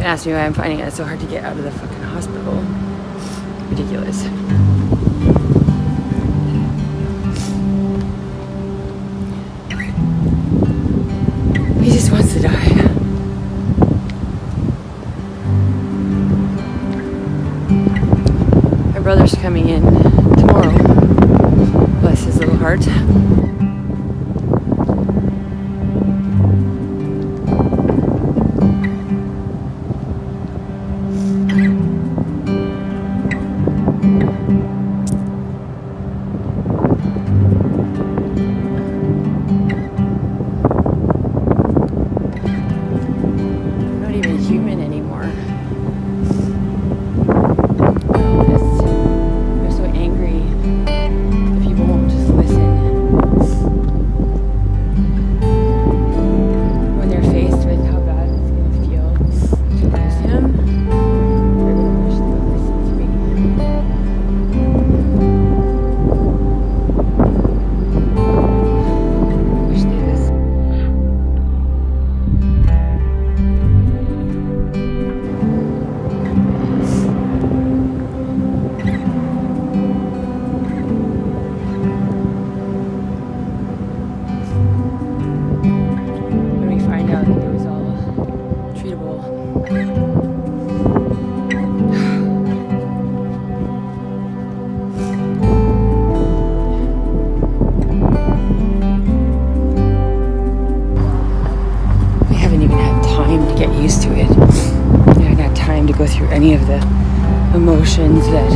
And ask me why I'm finding it so hard to get out of the fucking hospital. Ridiculous. He just wants to die. My brother's coming in tomorrow. Bless his little heart. Used to it. I haven't had time to go through any of the emotions that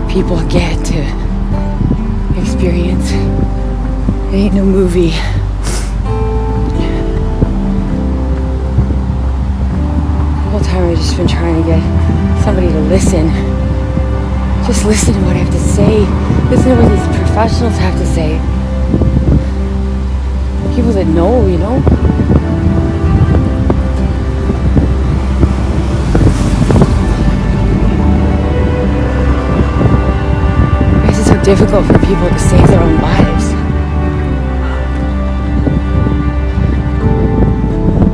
people get to experience. It ain't no movie. The whole time I've just been trying to get somebody to listen. Just listen to what I have to say. Listen to what these professionals have to say. People that know, you know? Difficult for people to save their own lives.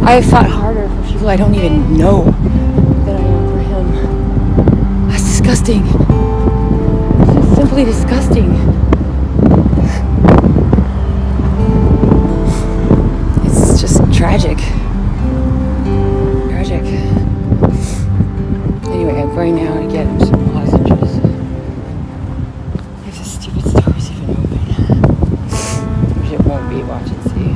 I have fought harder for people I don't even know than I am for him. That's disgusting. It's just simply disgusting. It's just tragic. Tragic. Anyway, I'm going now to get him some lozenges. Watch and see.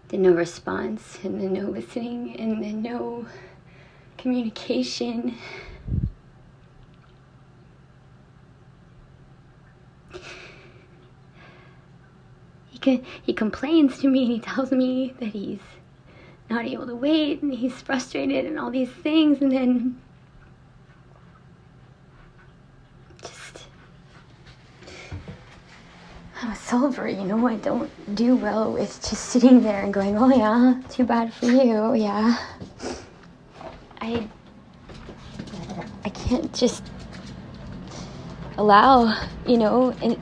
the no response and the no listening and the no communication. He complains to me and he tells me that he's not able to wait and he's frustrated and all these things, and then I'm a solver, you know. I don't do well with just sitting there and going, oh yeah, too bad for you, yeah. I can't just allow, you know, and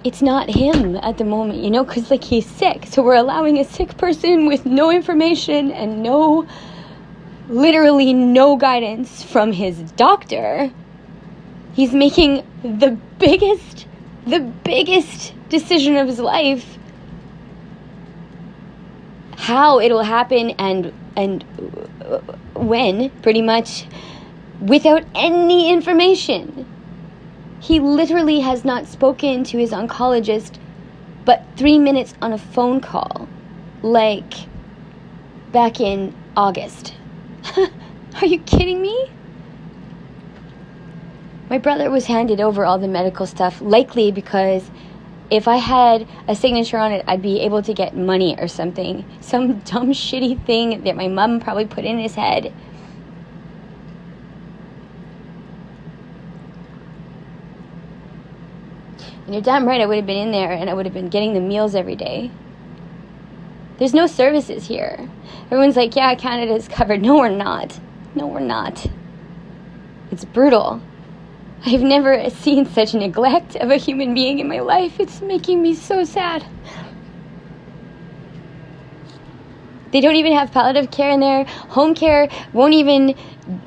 it's not him at the moment, you know, because, like, he's sick. So we're allowing a sick person with no information and literally no guidance from his doctor. He's making the biggest decision of his life. How it'll happen and when, pretty much, without any information. He literally has not spoken to his oncologist but 3 minutes on a phone call, like back in August. Are you kidding me? My brother was handed over all the medical stuff, likely because if I had a signature on it, I'd be able to get money or something. Some dumb, shitty thing that my mom probably put in his head. And you're damn right I would have been in there and I would have been getting the meals every day. There's no services here. Everyone's like, yeah, Canada's covered. No, we're not. No, we're not. It's brutal. I've never seen such neglect of a human being in my life. It's making me so sad. They don't even have palliative care in there. Home care won't even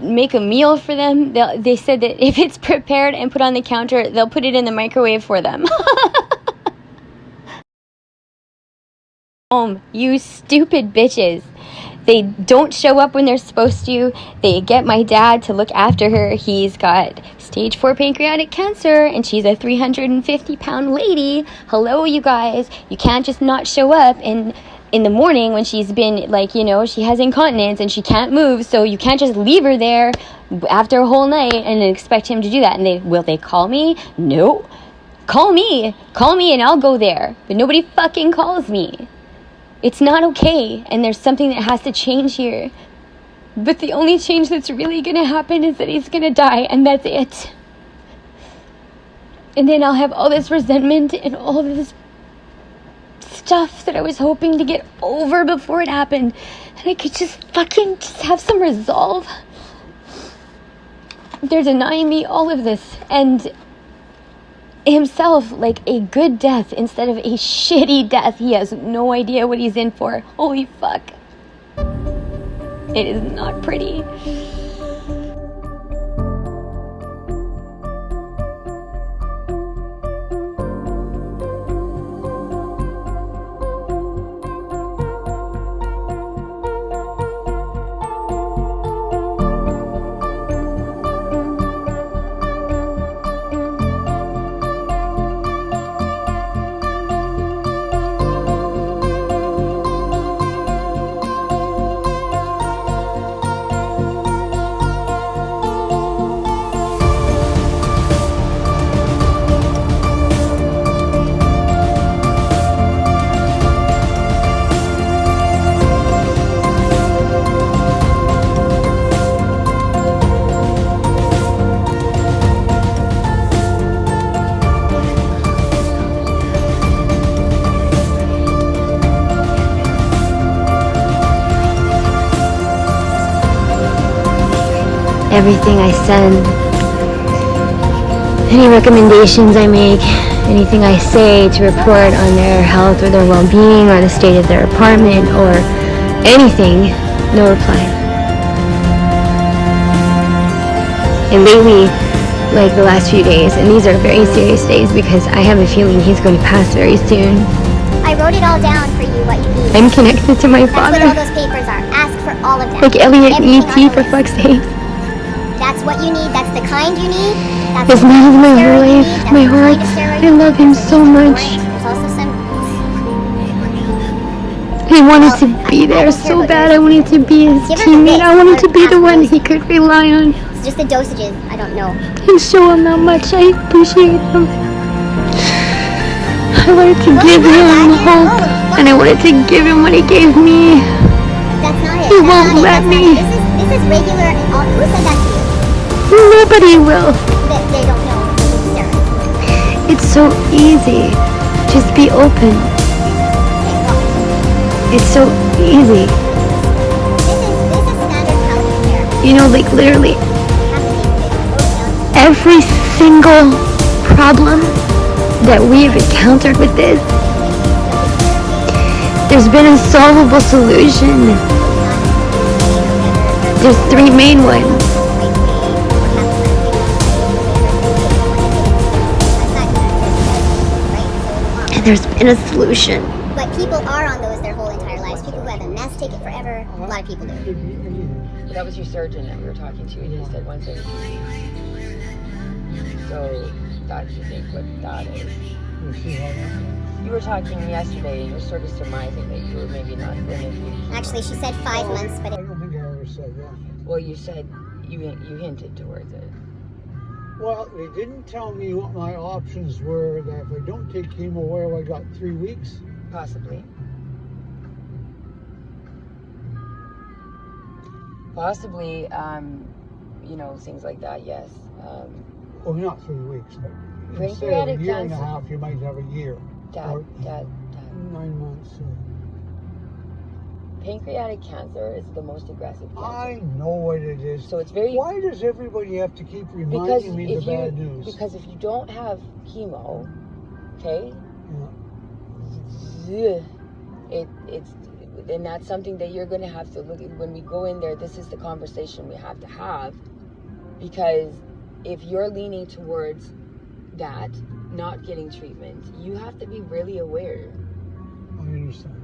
make a meal for them. They said that if it's prepared and put on the counter, they'll put it in the microwave for them. You stupid bitches. They don't show up when they're supposed to. They get my dad to look after her. He's got stage 4 pancreatic cancer, and she's a 350-pound lady. Hello, you guys. You can't just not show up in the morning when she's been, like, you know, she has incontinence and she can't move, so you can't just leave her there after a whole night and expect him to do that. And will they call me? No. Call me and I'll go there. But nobody fucking calls me. It's not okay, and there's something that has to change here. But the only change that's really gonna happen is that he's gonna die, and that's it. And then I'll have all this resentment and all this stuff that I was hoping to get over before it happened, and I could just have some resolve. They're denying me all of this, and himself, like, a good death instead of a shitty death. He has no idea what he's in for. Holy fuck. It is not pretty. Everything I send, any recommendations I make, anything I say to report on their health or their well-being or the state of their apartment or anything, no reply. And lately, like the last few days, and these are very serious days because I have a feeling he's going to pass very soon. I wrote it all down for you, what you need. I'm connected to my father. That's what all those papers are. Ask for all of them. Like Elliot and Everything E.T. for fuck's sake. That's what you need. That's the kind you need. That's This man is my whole life, my heart. I love him so much. There's also some I wanted to be there so bad. I wanted to be his teammate. I wanted to be the one he could rely on. It's just the dosages. I don't know. And show him how much I appreciate him. I wanted to give him hope, and I wanted to give him what he gave me. That's not it. He won't let me. This is regular. Who said that to you? Nobody will. They don't know. Sarah. It's so easy. Just be open. It's so easy. This is standard palliative care. You know, like literally every single problem that we've encountered with this, there's been a solvable solution. There's three main ones. And there's been a solution. But people are on those their whole entire lives. People who have MS take it forever. A lot of people do. That was your surgeon that we were talking to, and he said 173. So that's, you think, what that is. You were talking yesterday, and you were sort of surmising that you were maybe not going to do. Actually, she said 5 months, but I don't think I ever said that. Well, you said you hinted towards it. Well, they didn't tell me what my options were, that if I don't take chemo, where I got 3 weeks. Possibly. Possibly, you know, things like that, yes. Well, not 3 weeks, but instead of a year and a half, you might have a year. Or Dad. 9 months. Pancreatic cancer is the most aggressive cancer. I know what it is. So it's very... Why does everybody have to keep reminding me the bad news? Because if you don't have chemo, okay, it's and that's something that you're going to have to look at when we go in there. This is the conversation we have to have, because if you're leaning towards that, not getting treatment, you have to be really aware I understand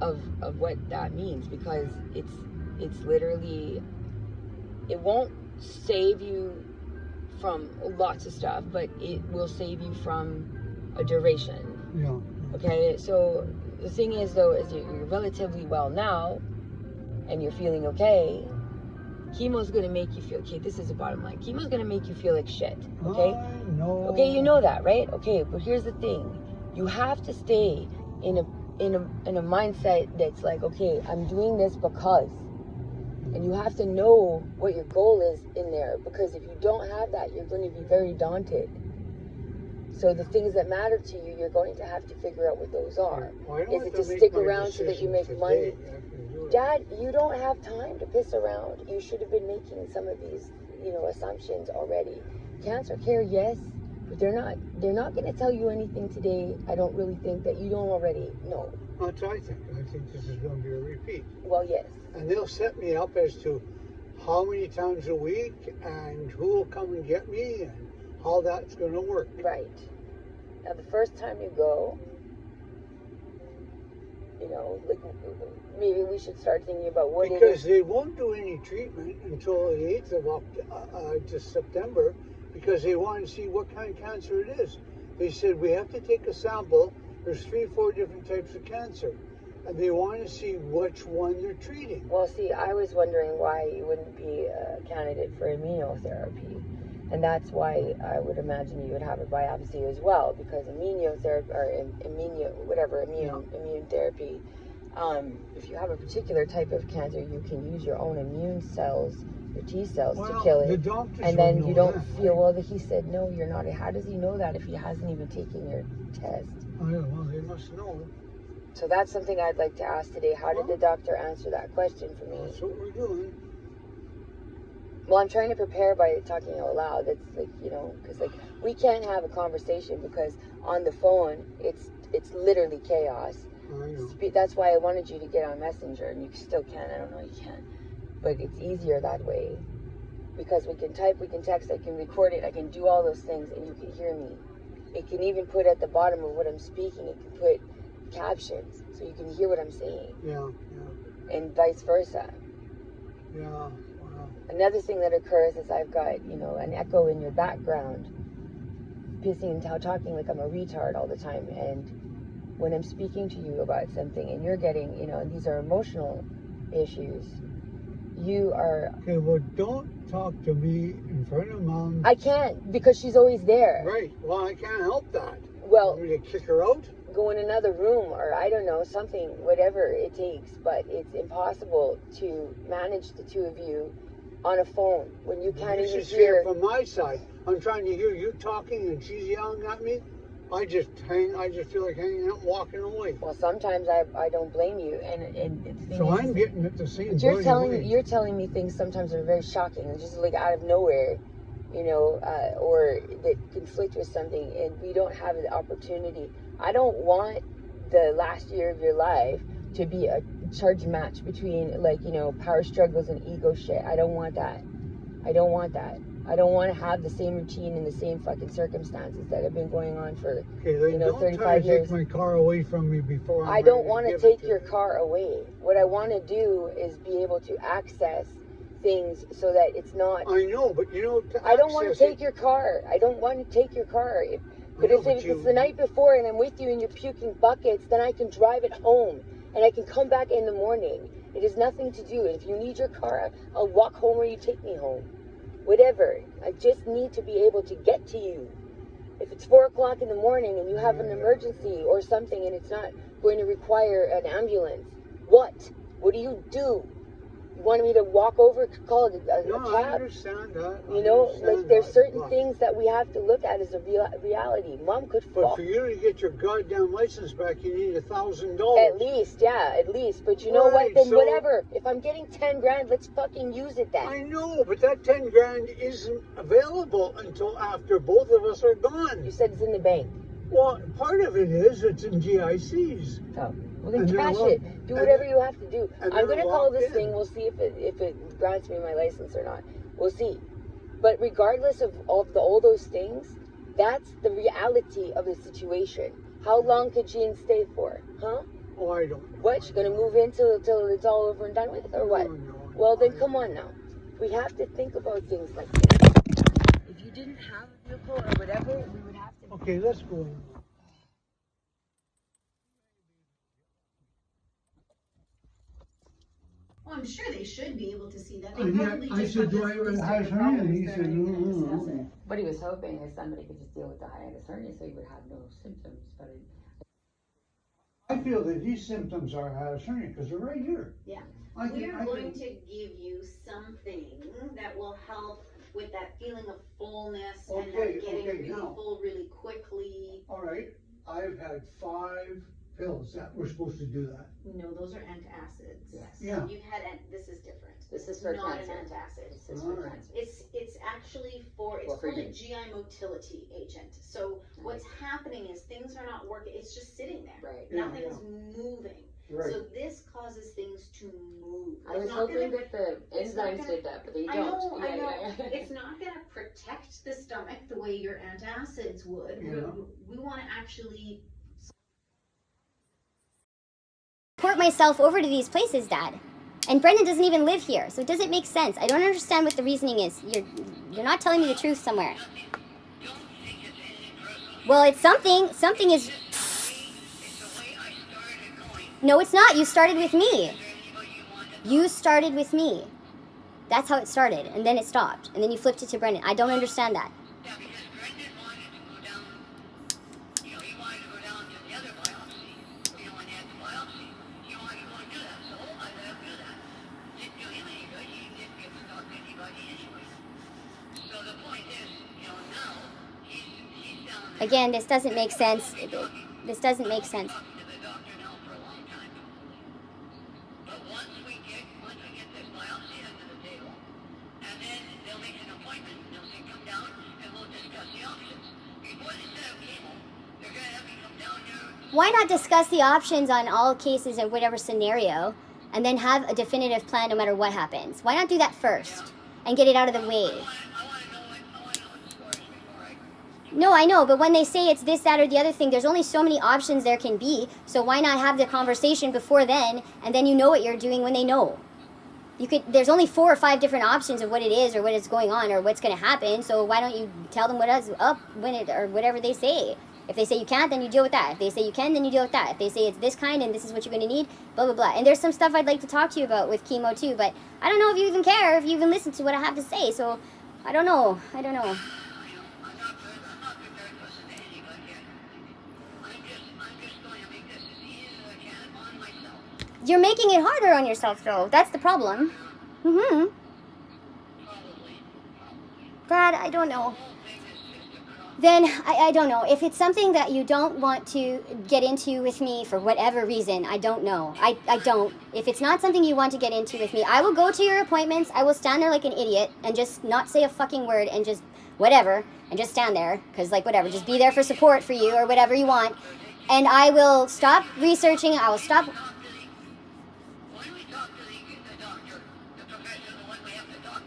of what that means, because it's literally, it won't save you from lots of stuff, but it will save you from a duration. Yeah. Okay, so the thing is, though, is you're relatively well now, and you're feeling okay. Chemo's gonna make you feel, okay, this is the bottom line. Chemo's gonna make you feel like shit, okay? I know. Okay, you know that, right? Okay, but here's the thing. You have to stay in a mindset that's like, okay, I'm doing this because. And you have to know what your goal is in there, because if you don't have that, you're going to be very daunted. So the things that matter to you, you're going to have to figure out what those are. Is it to stick around so that you make money? Dad, you don't have time to piss around. You should have been making some of these, assumptions already. Cancer care, yes, but they're not going to tell you anything today. I don't really think that you don't already know. That's what I think. I think this is going to be a repeat. Well, yes. And they'll set me up as to how many times a week and who will come and get me and how that's going to work. Right. Now, the first time you go, like maybe we should start thinking about what because they won't do any treatment until the 8th of September, because they want to see what kind of cancer it is. They said we have to take a sample. There's 3-4 different types of cancer, and they want to see which one they're treating. Well, see, I was wondering why you wouldn't be a candidate for immunotherapy, and that's why I would imagine you would have a biopsy as well, because immunotherapy or immune therapy. If you have a particular type of cancer, you can use your own immune cells, your T cells, to kill it, and then you don't feel. Well, he said no, you're not. How does he know that if he hasn't even taken your test? I don't know. They must know. So that's something I'd like to ask today. How did the doctor answer that question for me? That's what we're doing. Well, I'm trying to prepare by talking out loud. That's because we can't have a conversation, because on the phone it's literally chaos. That's why I wanted you to get on Messenger, and you still can. I don't know, you can, but it's easier that way, because we can type, we can text, I can record it, I can do all those things, and you can hear me. It can even put at the bottom of what I'm speaking, it can put captions, so you can hear what I'm saying. Yeah. And vice versa. Yeah. Wow. Another thing that occurs is I've got, an echo in your background, pissing and talking like I'm a retard all the time, and when I'm speaking to you about something and you're getting, and these are emotional issues, you are... Okay, well, don't talk to me in front of Mom. I can't, because she's always there. Right. Well, I can't help that. Well, Want me to kick her out? go in another room, or I don't know, something, whatever it takes, but it's impossible to manage the two of you on a phone when you can't even hear. From my side. I'm trying to hear you talking and she's yelling at me. I just feel like hanging out and walking away. Well, sometimes I don't blame you, and the thing so is, I'm getting at the same. But you're telling me things sometimes that are very shocking and just like out of nowhere, or that conflict with something, and we don't have the opportunity. I don't want the last year of your life to be a charge match between power struggles and ego shit. I don't want that. I don't want that. I don't want to have the same routine and the same fucking circumstances that have been going on for, 35 years. Take my car away from me before I don't want to take your car away. What I want to do is be able to access things so that it's not... I know, but I don't want to take your car. I don't want to take your car. But if it's the night before and I'm with you and you're puking buckets, then I can drive it home and I can come back in the morning. It has nothing to do. If you need your car, I'll walk home or you take me home. Whatever. I just need to be able to get to you. If it's 4 o'clock in the morning and you have an emergency or something and it's not going to require an ambulance, what? What do you do? You want me to walk over, call a cab? I understand that. There's certain things that we have to look at as a reality. Mom could fall. But for you to get your goddamn license back, you need $1,000. At least, yeah, at least. But you know what? Then whatever. If I'm getting 10 grand, let's fucking use it then. I know, but that 10 grand isn't available until after both of us are gone. You said it's in the bank. Well, part of it is it's in GICs. Oh. Well, then cash it. Do whatever you have to do. I'm going to call this thing. We'll see if it grants me my license or not. We'll see. But regardless of all those things, that's the reality of the situation. How long could Jean stay for? Huh? Oh, I don't know. What? She's going to move in till it's all over and done with? Or what? No. Well, then come on now. We have to think about things like this. If you didn't have a vehicle or whatever, we would have to... Okay, let's go. Well, I'm sure they should be able to see that. I said, do I have a hiatus hernia? And he said, no. What he was hoping is somebody could just deal with the hiatus hernia so he would have no symptoms. But I feel that these symptoms are hiatus hernia because they're right here. Yeah. We're going to give you something that will help with that feeling of fullness and that getting really full really quickly. All right. I've had 5 pills that were supposed to do that. No, those are antacids. yes. Yeah. You've had, this is different. This is for not cancer. an antacid. This is for cancer. It's actually for, it's called a GI motility agent. So what's happening is things are not working. It's just sitting there. Right. Nothing's moving. Right. So this causes things to move. I was hoping that the enzymes did that, but they don't. I know. It's not going to protect the stomach the way your antacids would. Yeah. We want to actually Port myself over to these places, Dad. And Brendan doesn't even live here, so it doesn't make sense. I don't understand what the reasoning is. You're not telling me the truth somewhere. Well, it's something. Something is... No, it's not. You started with me. You started with me. That's how it started, and then it stopped. And then you flipped it to Brendan. I don't understand that. Again, this doesn't make sense. This doesn't make sense. Why not discuss the options on all cases in whatever scenario and then have a definitive plan no matter what happens? Why not do that first and get it out of the way? No, I know, but when they say it's this, that, or the other thing, there's only so many options there can be, so why not have the conversation before then, and then you know what you're doing when they know? There's only 4 or 5 different options of what it is, or what is going on, or what's going to happen, so why don't you tell them what is up, when it, or whatever they say? If they say you can't, then you deal with that. If they say you can, then you deal with that. If they say it's this kind and this is what you're going to need, blah, blah, blah. And there's some stuff I'd like to talk to you about with chemo too, but I don't know if you even care, if you even listen to what I have to say. So I don't know. I don't know. You're making it harder on yourself, though. That's the problem. Dad, I don't know. Then, I don't know. If it's something that you don't want to get into with me for whatever reason, I don't know. I don't. If it's not something you want to get into with me, I will go to your appointments. I will stand there like an idiot and just not say a fucking word and just whatever. And just stand there. Because, like, whatever. Just be there for support for you or whatever you want. And I will stop researching. I will stop...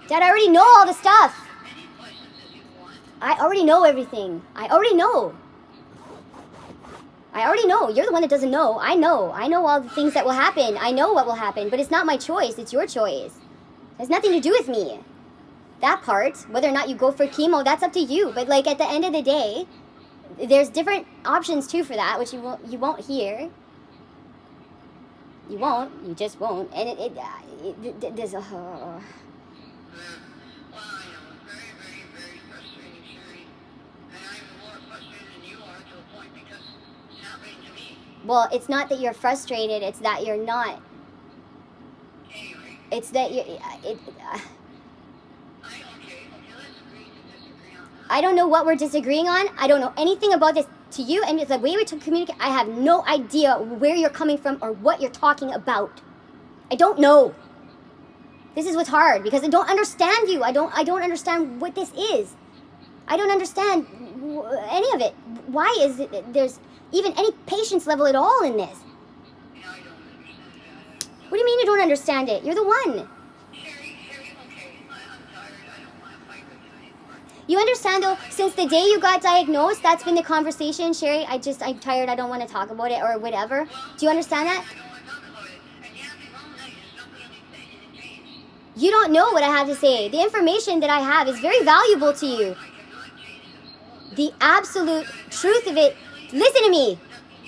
Dad, I already know all the stuff. I already know everything. I already know. You're the one that doesn't know. I know all the things that will happen. I know what will happen, but it's not my choice. It's your choice. It has nothing to do with me. That part, whether or not you go for chemo, that's up to you. But like at the end of the day, there's different options too for that, which you won't hear. You won't. You just won't. And there's a... Well, it's not that you're frustrated, it's that you're not. It's that you... I don't know what we're disagreeing on. I don't know anything about this to you, and it's the way we communicate. I have no idea where you're coming from or what you're talking about. I don't know. This is what's hard, because I don't understand you. I don't understand what this is. I don't understand any of it. Why is it that there's even any patience level at all in this? What do you mean you don't understand it? You're the one. You understand though, since the day you got diagnosed, that's been the conversation, Sherry. I'm tired, I don't want to talk about it or whatever. Do you understand that? You don't know what I have to say. The information that I have is very valuable to you. The absolute truth of it. Listen to me.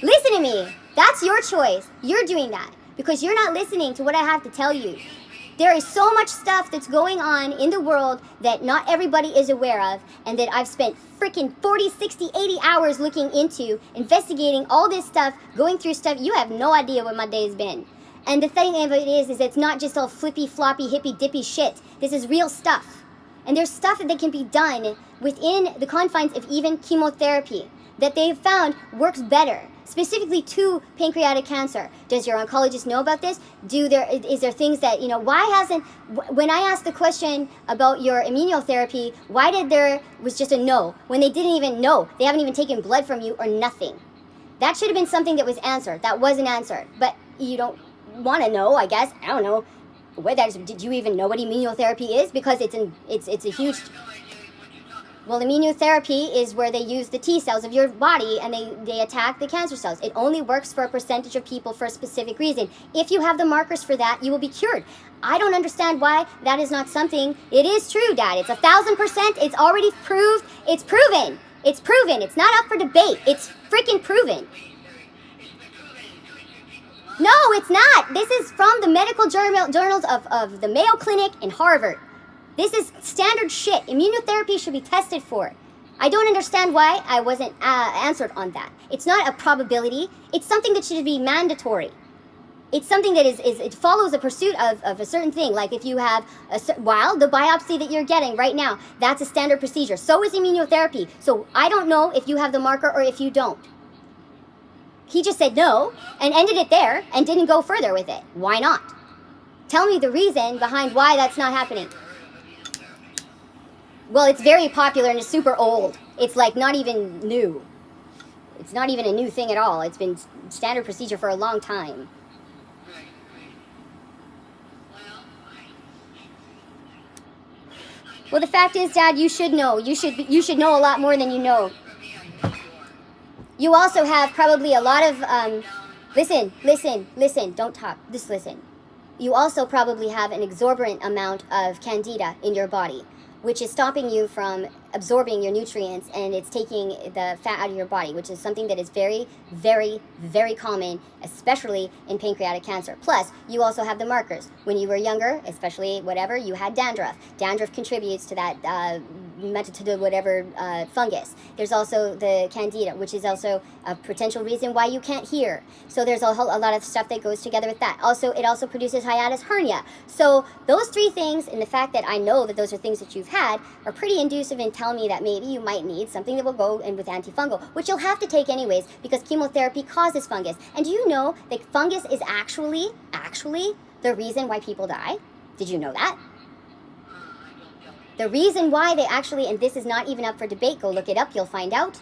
Listen to me. That's your choice. You're doing that because you're not listening to what I have to tell you. There is so much stuff that's going on in the world that not everybody is aware of, and that I've spent freaking 40, 60, 80 hours looking into, investigating all this stuff, going through stuff. You have no idea what my day's been. And the thing of it is it's not just all flippy, floppy, hippy, dippy shit. This is real stuff. And there's stuff that can be done within the confines of even chemotherapy that they've found works better, specifically to pancreatic cancer. Does your oncologist know about this? Is there things that, when I asked the question about your immunotherapy, why was just a no, when they didn't even know, they haven't even taken blood from you or nothing. That should have been something that was answered. That wasn't answered. But you don't want to know, I guess. I don't know. Did you even know what immunotherapy is? Because it's a huge... Well, immunotherapy is where they use the T cells of your body and they attack the cancer cells. It only works for a percentage of people for a specific reason. If you have the markers for that, you will be cured. I don't understand why that is not something... It is true, Dad. It's 1,000%. It's already proved. It's proven. It's proven. It's not up for debate. It's freaking proven. No, it's not. This is from the medical journals of the Mayo Clinic and Harvard. This is standard shit. Immunotherapy should be tested for. I don't understand why I wasn't answered on that. It's not a probability. It's something that should be mandatory. It's something that it follows a pursuit of a certain thing. Like if you have the biopsy that you're getting right now, that's a standard procedure. So is immunotherapy. So I don't know if you have the marker or if you don't. He just said no and ended it there and didn't go further with it. Why not? Tell me the reason behind why that's not happening. Well, it's very popular and it's super old. It's like not even new. It's not even a new thing at all. It's been standard procedure for a long time. Well, the fact is, Dad, you should know. You should know a lot more than you know. You also have probably a lot of, listen, don't talk, just listen. You also probably have an exorbitant amount of candida in your body. which is stopping you from absorbing your nutrients, and it's taking the fat out of your body, which is something that is very, very, very common, especially in pancreatic cancer. Plus, you also have the markers. When you were younger, especially whatever, you had dandruff. Dandruff contributes to that fungus. There's also the candida, which is also a potential reason why you can't hear. So there's a lot of stuff that goes together with that. Also, it also produces hiatus hernia. So those three things, and the fact that I know that those are things that you've had, are pretty inducive and tell me that maybe you might need something that will go in with antifungal, which you'll have to take anyways because chemotherapy causes fungus. And do you know that fungus is actually the reason why people die? Did you know that? The reason why they actually, and this is not even up for debate, go look it up, you'll find out.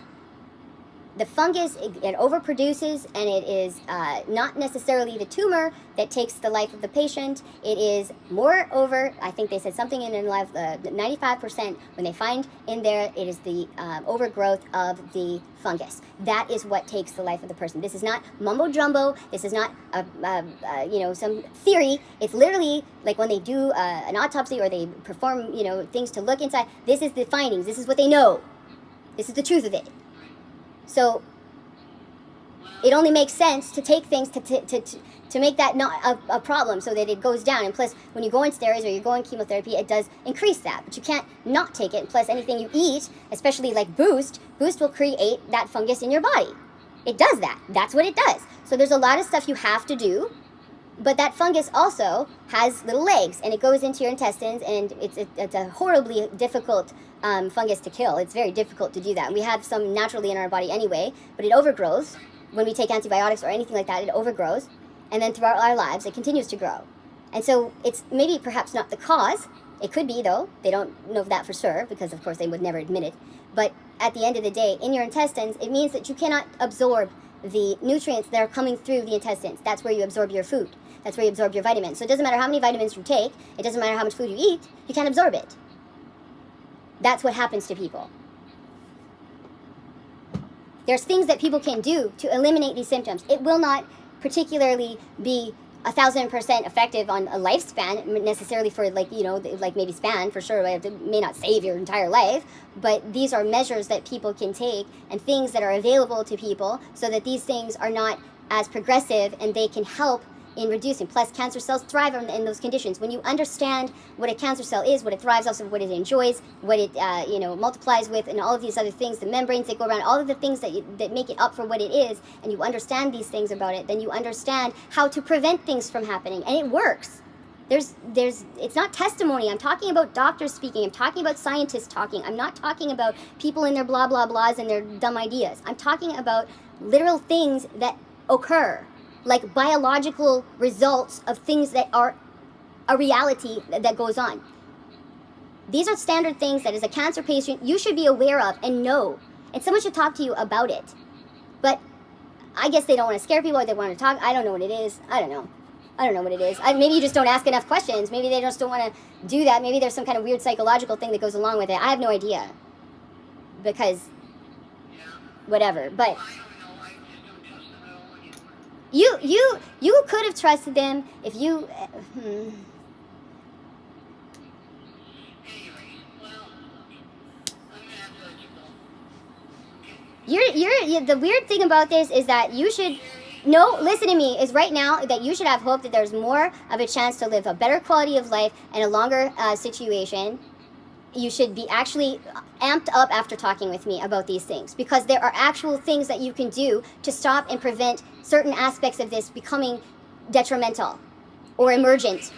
The fungus, it overproduces, and it is not necessarily the tumor that takes the life of the patient. It is moreover, I think they said something in life, 95% when they find in there, it is the overgrowth of the fungus. That is what takes the life of the person. This is not mumbo jumbo. This is not some theory. It's literally like when they do an autopsy or they perform things to look inside. This is the findings. This is what they know. This is the truth of it. So it only makes sense to take things to make that not a problem so that it goes down. And plus, when you go on steroids or you go on chemotherapy, it does increase that. But you can't not take it. And plus, anything you eat, especially like Boost will create that fungus in your body. It does that. That's what it does. So there's a lot of stuff you have to do. But that fungus also has little legs, and it goes into your intestines, and it's a horribly difficult fungus to kill. It's very difficult to do that. We have some naturally in our body anyway, but it overgrows. When we take antibiotics or anything like that, it overgrows. And then throughout our lives, it continues to grow. And so it's maybe perhaps not the cause. It could be, though. They don't know that for sure, because of course they would never admit it. But at the end of the day, in your intestines, it means that you cannot absorb the nutrients that are coming through the intestines. That's where you absorb your food. That's where you absorb your vitamins. So it doesn't matter how many vitamins you take. It doesn't matter how much food you eat. You can't absorb it. That's what happens to people. There's things that people can do to eliminate these symptoms. It will not particularly be 1,000% effective on a lifespan necessarily for like maybe span for sure. It may not save your entire life, but these are measures that people can take and things that are available to people so that these things are not as progressive and they can help in reducing. Plus, cancer cells thrive in those conditions. When you understand what a cancer cell is, what it thrives off of, what it enjoys, what it multiplies with, and all of these other things, the membranes that go around, all of the things that make it up for what it is, and you understand these things about it, then you understand how to prevent things from happening, and it works. It's not testimony. I'm talking about doctors speaking. I'm talking about scientists talking. I'm not talking about people in their blah blah blahs and their dumb ideas. I'm talking about literal things that occur, like biological results of things that are a reality that goes on. These are standard things that as a cancer patient you should be aware of and know. And someone should talk to you about it. But I guess they don't want to scare people or they want to talk. I don't know what it is. I don't know what it is. Maybe you just don't ask enough questions. Maybe they just don't want to do that. Maybe there's some kind of weird psychological thing that goes along with it. I have no idea. Because whatever. But you could have trusted them if you you're the weird thing about this is that you should listen to me, is right now that you should have hope that there's more of a chance to live a better quality of life and a longer situation. You should be actually amped up after talking with me about these things, because there are actual things that you can do to stop and prevent certain aspects of this becoming detrimental or emergent.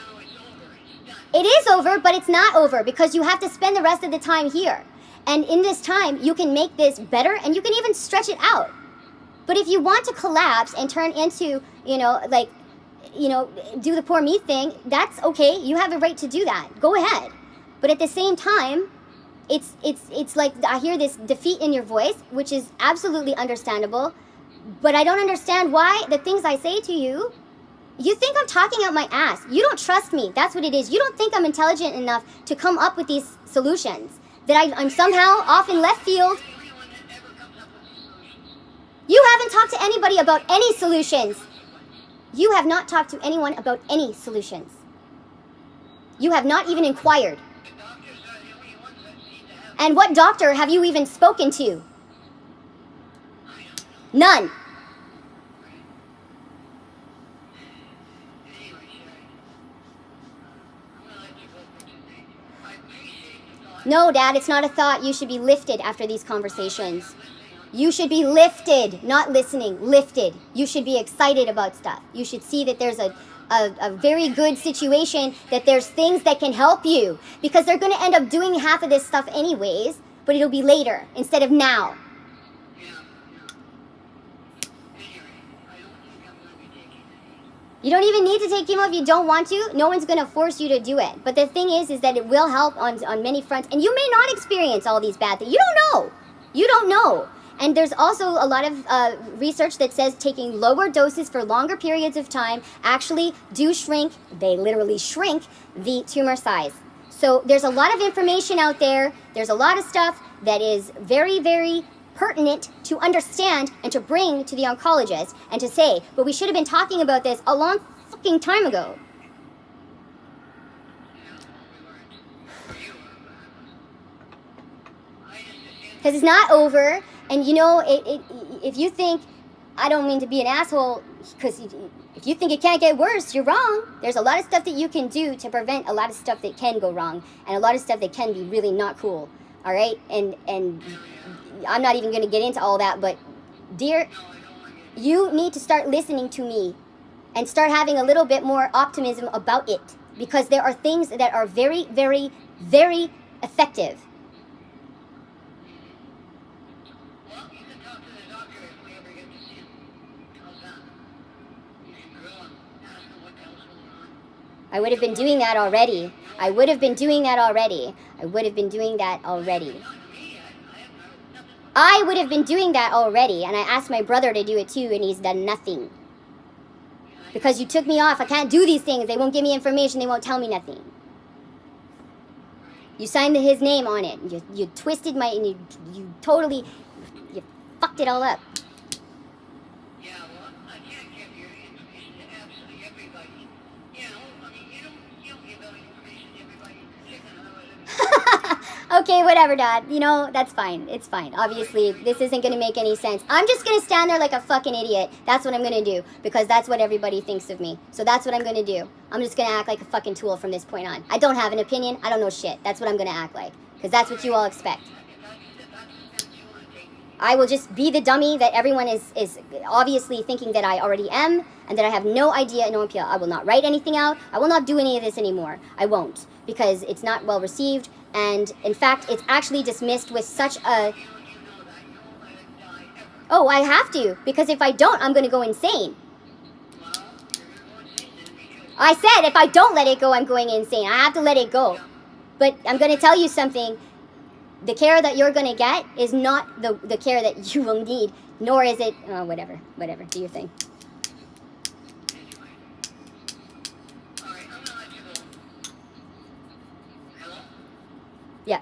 It is over, but it's not over, because you have to spend the rest of the time here. And in this time, you can make this better and you can even stretch it out. But if you want to collapse and turn into, do the poor me thing, that's okay. You have a right to do that. Go ahead. But at the same time, it's like I hear this defeat in your voice, which is absolutely understandable. But I don't understand why the things I say to you, you think I'm talking out my ass. You don't trust me. That's what it is. You don't think I'm intelligent enough to come up with these solutions. That I'm somehow off in left field. You haven't talked to anybody about any solutions. You have not talked to anyone about any solutions. You have not even inquired. And what doctor have you even spoken to? None. No, Dad, it's not a thought. You should be lifted after these conversations. You should be lifted, not listening, lifted. You should be excited about stuff. You should see that there's a very good situation, that there's things that can help you. Because they're going to end up doing half of this stuff anyways, but it'll be later instead of now. You don't even need to take chemo if you don't want to. No one's going to force you to do it. But the thing is that it will help on many fronts. And you may not experience all these bad things. You don't know. You don't know. And there's also a lot of research that says taking lower doses for longer periods of time actually do shrink, they literally shrink, the tumor size. So there's a lot of information out there. There's a lot of stuff that is very, very pertinent to understand and to bring to the oncologist and to say, but we should have been talking about this a long fucking time ago. Because it's not over. And you know, if you think, I don't mean to be an asshole, because if you think it can't get worse, you're wrong. There's a lot of stuff that you can do to prevent a lot of stuff that can go wrong, and a lot of stuff that can be really not cool. All right? And I'm not even going to get into all that, but dear, you need to start listening to me and start having a little bit more optimism about it, because there are things that are very, very, very effective. I would have been doing that already. I would have been doing that already. I would have been doing that already. I would have been doing that already, and I asked my brother to do it too, and he's done nothing. Because you took me off. I can't do these things. They won't give me information. They won't tell me nothing. You signed his name on it. You twisted my, and you totally, you fucked it all up. Okay, whatever, Dad. You know, that's fine. It's fine. Obviously, this isn't going to make any sense. I'm just going to stand there like a fucking idiot. That's what I'm going to do. Because that's what everybody thinks of me. So that's what I'm going to do. I'm just going to act like a fucking tool from this point on. I don't have an opinion. I don't know shit. That's what I'm going to act like. Because that's what you all expect. I will just be the dummy that everyone is obviously thinking that I already am. And that I have no idea, no appeal. I will not write anything out. I will not do any of this anymore. I won't. Because it's not well received. And in fact, it's actually dismissed with such a... Oh, I have to. Because if I don't, I'm going to go insane. I said if I don't let it go, I'm going insane. I have to let it go. But I'm going to tell you something. The care that you're going to get is not the care that you will need. Nor is it... Oh, whatever. Whatever. Do your thing. Yeah.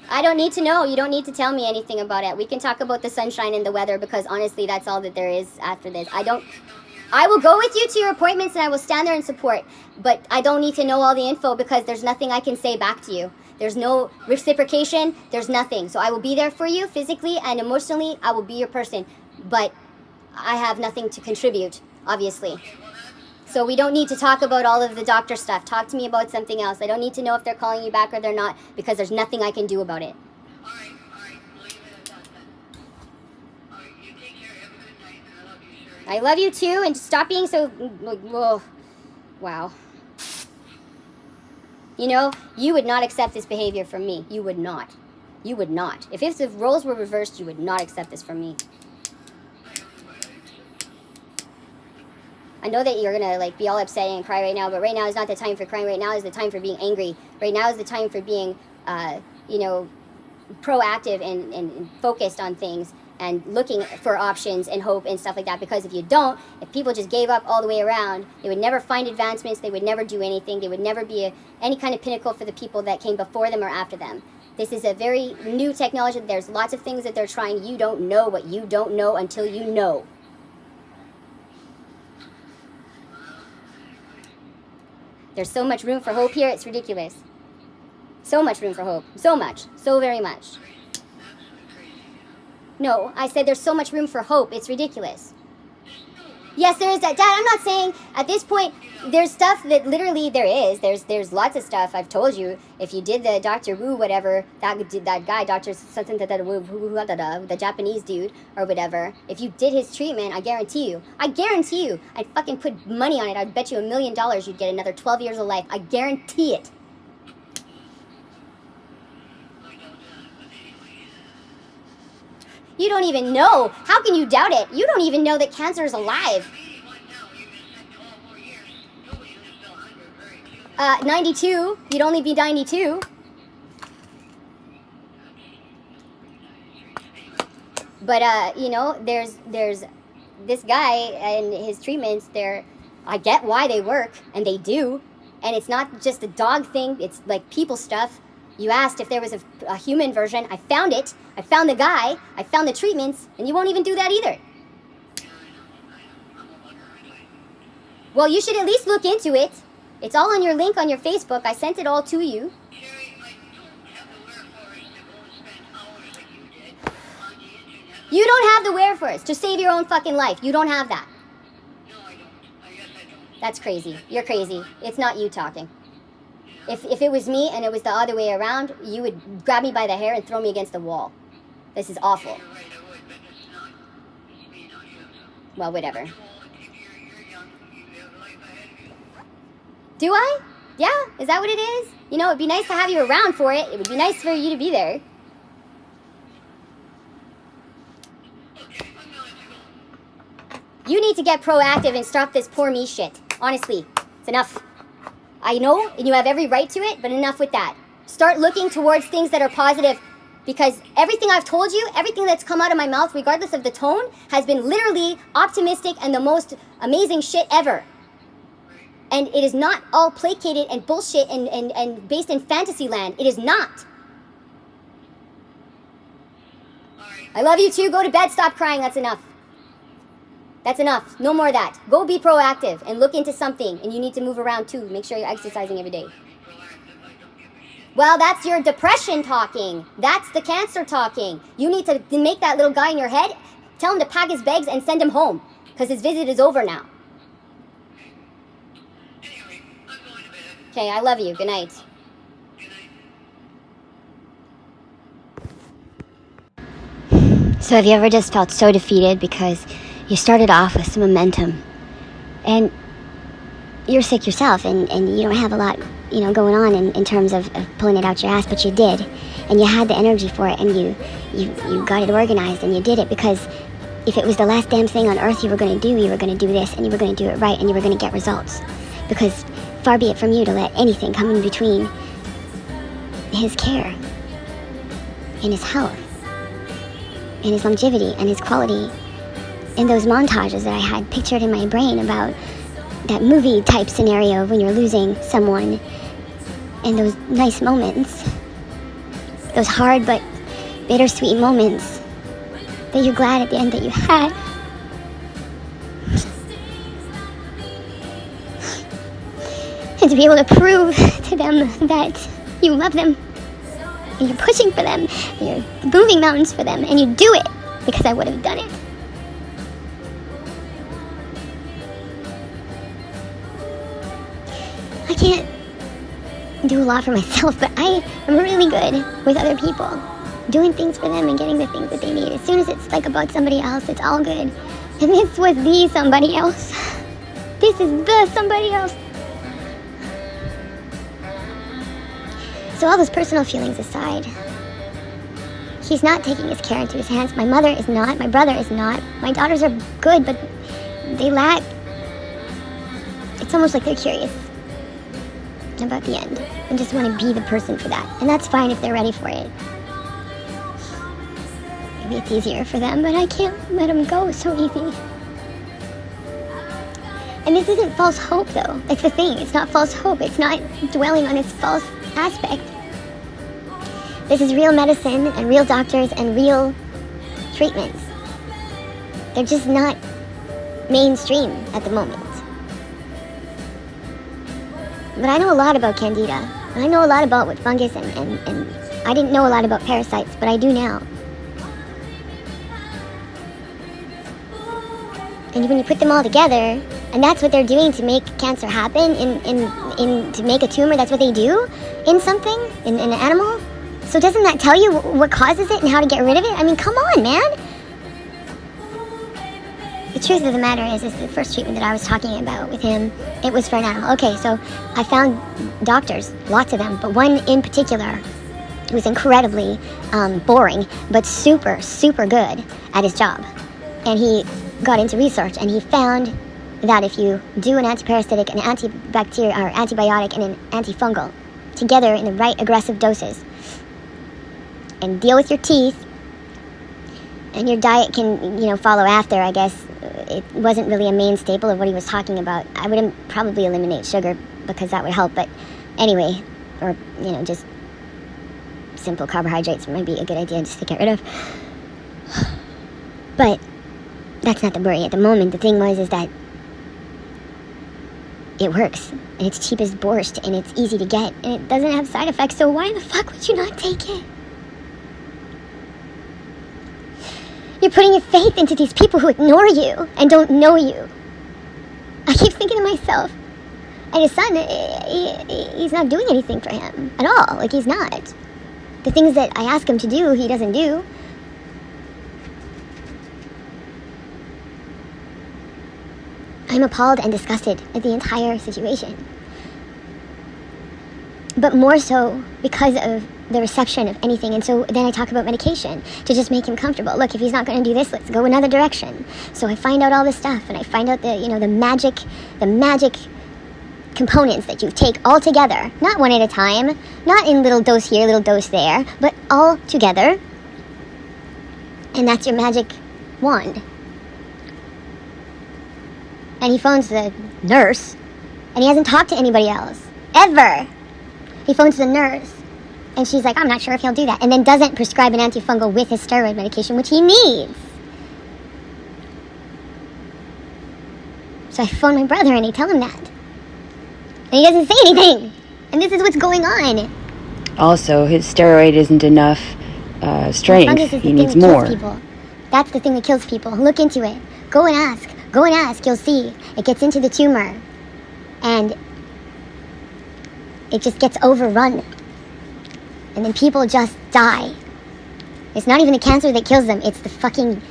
I don't need to know. You don't need to tell me anything about it. We can talk about the sunshine and the weather because honestly, that's all that there is after this. I will go with you to your appointments and I will stand there and support. But I don't need to know all the info because there's nothing I can say back to you. There's no reciprocation. There's nothing. So I will be there for you physically and emotionally. I will be your person. But I have nothing to contribute, obviously. So we don't need to talk about all of the doctor stuff. Talk to me about something else. I don't need to know if they're calling you back or they're not because there's nothing I can do about it. All right. Leave it at that then. All right, you take care. Have a good night, and I love you, Sherry. I love you too, and stop being so, like, whoa. Wow. You know, you would not accept this behavior from me. You would not. You would not. If the roles were reversed, you would not accept this from me. I know that you're gonna like be all upset and cry right now, but right now is not the time for crying. Right now is the time for being angry. Right now is the time for being, you know, proactive and focused on things and looking for options and hope and stuff like that. Because if you don't, if people just gave up all the way around, they would never find advancements. They would never do anything. They would never be any kind of pinnacle for the people that came before them or after them. This is a very new technology. There's lots of things that they're trying. You don't know what you don't know until you know. There's so much room for hope here, it's ridiculous. So much room for hope. So much. So very much. No, I said there's so much room for hope, it's ridiculous. Yes, there is that. Dad, I'm not saying at this point, there's stuff that literally there is. There's lots of stuff. I've told you. If you did the Dr. Wu, whatever, that guy, Dr. something, the Japanese dude or whatever, if you did his treatment, I guarantee you, I'd fucking put money on it. I'd bet you $1 million you'd get another 12 years of life. I guarantee it. You don't even know. How can you doubt it? You don't even know that cancer is alive. 92. You'd only be 92. But, you know, there's this guy and his treatments, I get why they work, and they do. And it's not just a dog thing. It's like people stuff. You asked if there was a human version. I found it. I found the guy. I found the treatments. And you won't even do that either. Well, you should at least look into it. It's all on your link on your Facebook. I sent it all to you. You don't have the wherefores to save your own fucking life. You don't have that. That's crazy. You're crazy. It's not you talking. If it was me and it was the other way around, you would grab me by the hair and throw me against the wall. This is awful. Well, whatever. Do I? Yeah? Is that what it is? You know, it'd be nice to have you around for it. It would be nice for you to be there. You need to get proactive and stop this poor me shit. Honestly, it's enough. I know, and you have every right to it, but enough with that. Start looking towards things that are positive, because everything I've told you, everything that's come out of my mouth, regardless of the tone, has been literally optimistic and the most amazing shit ever. And it is not all placated and bullshit and based in fantasy land. It is not. I love you too. Go to bed. Stop crying. That's enough. That's enough. No more of that. Go be proactive and look into something. And you need to move around too. Make sure you're exercising every day. Well, that's your depression talking. That's the cancer talking. You need to make that little guy in your head, tell him to pack his bags and send him home. Because his visit is over now. Okay, I love you. Good night. So have you ever just felt so defeated because you started off with some momentum and you're sick yourself and you don't have a lot, going on in terms of pulling it out your ass, but you did. And you had the energy for it and you got it organized and you did it because if it was the last damn thing on earth you were going to do this and you were going to do it right and you were going to get results. Because far be it from you to let anything come in between his care and his health and his longevity and his quality and those montages that I had pictured in my brain about that movie type scenario of when you're losing someone and those nice moments, those hard but bittersweet moments that you're glad at the end that you had. And to be able to prove to them that you love them, and you're pushing for them, and you're moving mountains for them, and you do it because I would have done it. I can't do a lot for myself, but I am really good with other people, doing things for them and getting the things that they need. As soon as it's like about somebody else, it's all good. And this was the somebody else. This is the somebody else. So all those personal feelings aside, he's not taking his care into his hands. My mother is not. My brother is not. My daughters are good, but they lack. It's almost like they're curious about the end and just want to be the person for that. And that's fine if they're ready for it. Maybe it's easier for them, but I can't let them go so easy. And this isn't false hope, though. That's the thing. It's not false hope. It's not dwelling on its false aspect. This is real medicine and real doctors and real treatments. They're just not mainstream at the moment. But I know a lot about candida. And I know a lot about what fungus and I didn't know a lot about parasites, but I do now. And when you put them all together, and that's what they're doing to make cancer happen, to make a tumor, that's what they do in something, in an animal. So doesn't that tell you what causes it and how to get rid of it? I mean, come on, man. The truth of the matter is the first treatment that I was talking about with him, it was for an animal. Okay, so I found doctors, lots of them, but one in particular who was incredibly boring, but super, super good at his job. And he got into research, and he found that if you do an antiparasitic, an antibacterial, or antibiotic, and an antifungal together in the right aggressive doses, and deal with your teeth, and your diet can, follow after, I guess. It wasn't really a main staple of what he was talking about. I would probably eliminate sugar because that would help, but anyway, or, just simple carbohydrates might be a good idea just to get rid of. But that's not the worry at the moment. The thing is that it works, and it's cheap as borscht, and it's easy to get, and it doesn't have side effects, so why the fuck would you not take it? You're putting your faith into these people who ignore you and don't know you. I keep thinking to myself, and his son, he's not doing anything for him at all. Like, he's not. The things that I ask him to do, he doesn't do. I'm appalled and disgusted at the entire situation. But more so because of the reception of anything. And so then I talk about medication to just make him comfortable. Look, if he's not going to do this, let's go another direction. So I find out all this stuff, and I find out the magic components that you take all together, not one at a time, not in little dose here, little dose there, but all together. And that's your magic wand. And he phones the nurse, and he hasn't talked to anybody else, ever. He phones the nurse, and she's like, I'm not sure if he'll do that, and then doesn't prescribe an antifungal with his steroid medication, which he needs. So I phone my brother, and I tell him that. And he doesn't say anything. And this is what's going on. Also, his steroid isn't enough strength. He needs more. That's the thing that kills people. Look into it. Go and ask. Go and ask. You'll see. It gets into the tumor. And it just gets overrun. And then people just die. It's not even the cancer that kills them. It's the fucking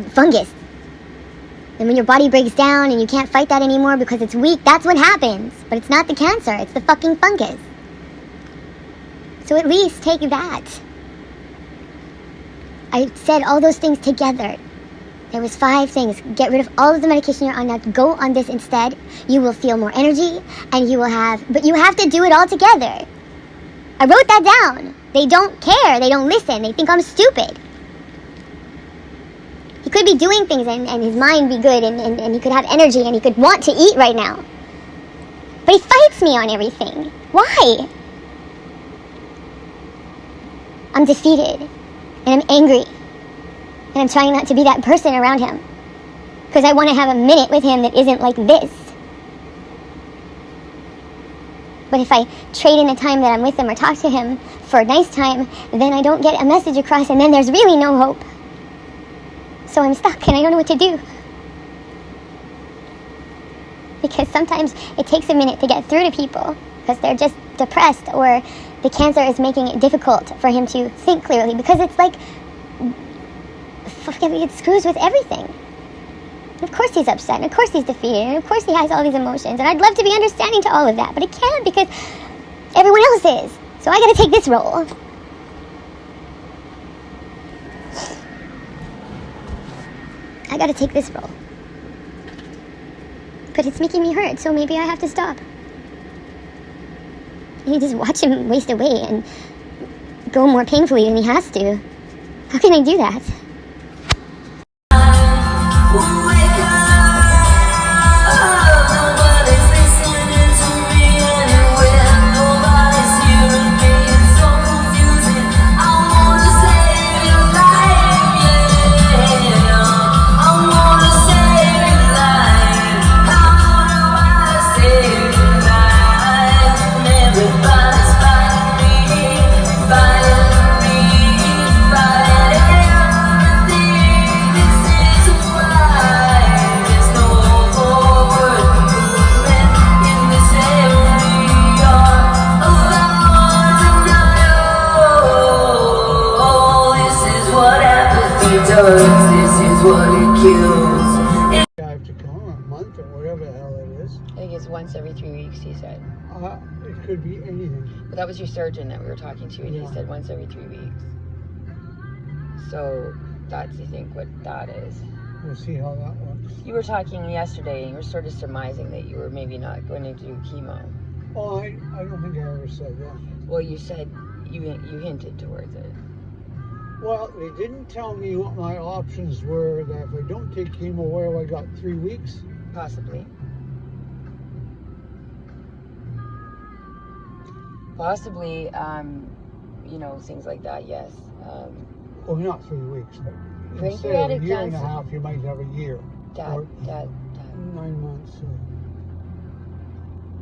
fungus. And when your body breaks down and you can't fight that anymore because it's weak, that's what happens. But it's not the cancer. It's the fucking fungus. So at least take that. I said all those things together. There was 5 things. Get rid of all of the medication you're on now. Go on this instead. You will feel more energy, and you will have... But you have to do it all together. I wrote that down. They don't care. They don't listen. They think I'm stupid. He could be doing things, and his mind be good, and he could have energy, and he could want to eat right now. But he fights me on everything. Why? I'm defeated, and I'm angry. And I'm trying not to be that person around him. Because I want to have a minute with him that isn't like this. But if I trade in the time that I'm with him or talk to him for a nice time, then I don't get a message across, and then there's really no hope. So I'm stuck, and I don't know what to do. Because sometimes it takes a minute to get through to people, because they're just depressed, or the cancer is making it difficult for him to think clearly, because it's like... it screws with everything. Of course he's upset, and of course he's defeated, and of course he has all these emotions, and I'd love to be understanding to all of that, but I can't because everyone else is. So I gotta take this role. I gotta take this role. But it's making me hurt, so maybe I have to stop. You just watch him waste away and go more painfully than he has to. How can I do that? starts, this is what it kills. I have to come a month or whatever the hell it is. I think it's once every 3 weeks, he said. It could be anything. But that was your surgeon that we were talking to, and he said once every 3 weeks. So that's, I think, what that is. We'll see how that works. You were talking yesterday, and you were sort of surmising that you were maybe not going to do chemo. Oh, I don't think I ever said that. Well, you said you hinted towards it. Well, they didn't tell me what my options were, that if I don't take chemo, what have I got, 3 weeks? Possibly. Possibly, you know, things like that, yes. Well, not 3 weeks, but instead of Pancreatic a year and a cancer. half, you might have a year. Dad, Or Dad. 9 months.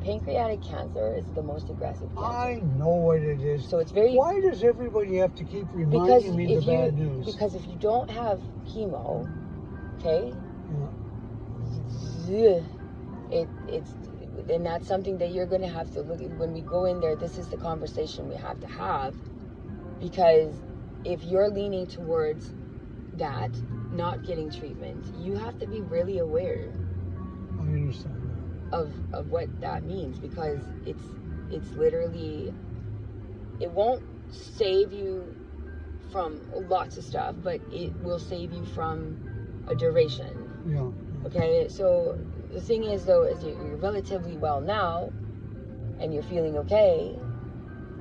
Pancreatic cancer is the most aggressive cancer. I know what it is. So it's very... Why does everybody have to keep reminding me the bad news? Because if you don't have chemo, okay, and that's something that you're going to have to look at when we go in there. This is the conversation we have to have, because if you're leaning towards that, not getting treatment, you have to be really aware I understand that. of what that means, because it's literally, it won't save you from lots of stuff, but it will save you from a duration. Yeah. Okay, so the thing is, though, is you're relatively well now, and you're feeling okay.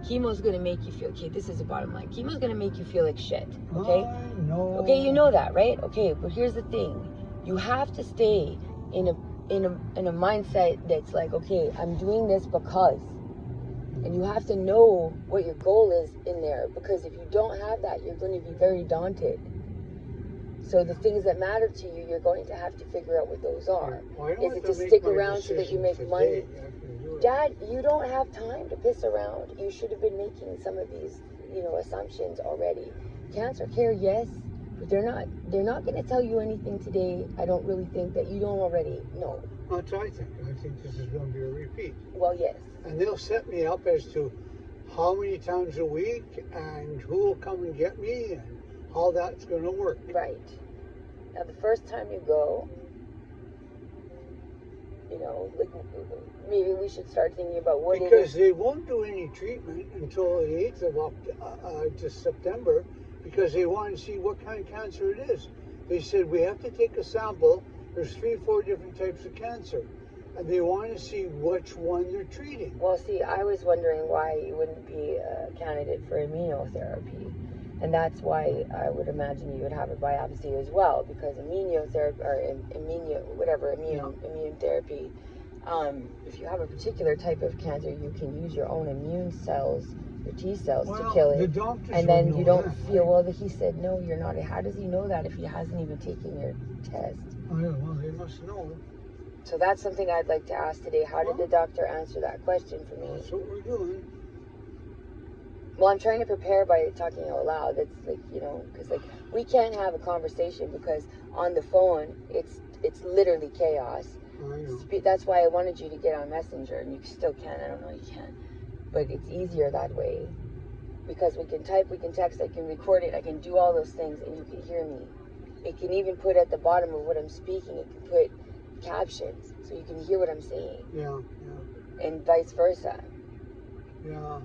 Chemo's gonna make you feel, okay, this is the bottom line. Chemo's gonna make you feel like shit, okay? I know. Okay, you know that, right? Okay, but here's the thing. You have to stay in a mindset that's like, okay, I'm doing this because. And you have to know what your goal is in there, because if you don't have that, you're going to be very daunted. So the things that matter to you, you're going to have to figure out what those are. Is it to stick around so that you make money? Dad, you don't have time to piss around. You should have been making some of these, assumptions already. Cancer care, yes, but they're not going to tell you anything today. I don't really think that you don't already know. That's what I think. I think this is going to be a repeat. Well, yes. And they'll set me up as to how many times a week and who will come and get me and how that's going to work. Right. Now, the first time you go, maybe we should start thinking about what it is. Because they won't do any treatment until the 8th of September, because they want to see what kind of cancer it is. They said we have to take a sample. There's 3-4 different types of cancer, and they want to see which one they're treating. Well, see, I was wondering why you wouldn't be a candidate for immunotherapy. And that's why I would imagine you would have a biopsy as well, because immunotherapy, or immune therapy, if you have a particular type of cancer, you can use your own immune cells, your T cells, to kill it. The doctors and then you don't that, feel, right? well, he said, no, you're not. How does he know that if he hasn't even taken your test? Oh, yeah, well, they must know. So that's something I'd like to ask today. How did the doctor answer that question for me? That's what we're doing. Well, I'm trying to prepare by talking out loud. That's because we can't have a conversation, because on the phone it's literally chaos. I know. That's why I wanted you to get on Messenger, and you still can. I don't know, you can, but it's easier that way, because we can type, we can text, I can record it, I can do all those things, and you can hear me. It can even put at the bottom of what I'm speaking. It can put captions, so you can hear what I'm saying. Yeah. And vice versa. Yeah.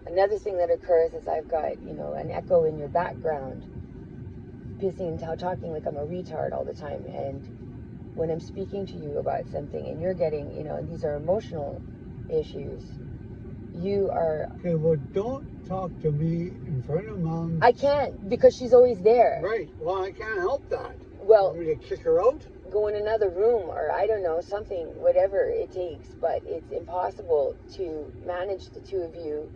Another thing that occurs is I've got, an echo in your background, pissing and talking like I'm a retard all the time. And when I'm speaking to you about something and you're getting, these are emotional issues, you are... Okay, well, don't talk to me in front of Mom. I can't, because she's always there. Right. Well, I can't help that. Well... Want me to kick her out? Go in another room, or I don't know, something, whatever it takes. But it's impossible to manage the two of you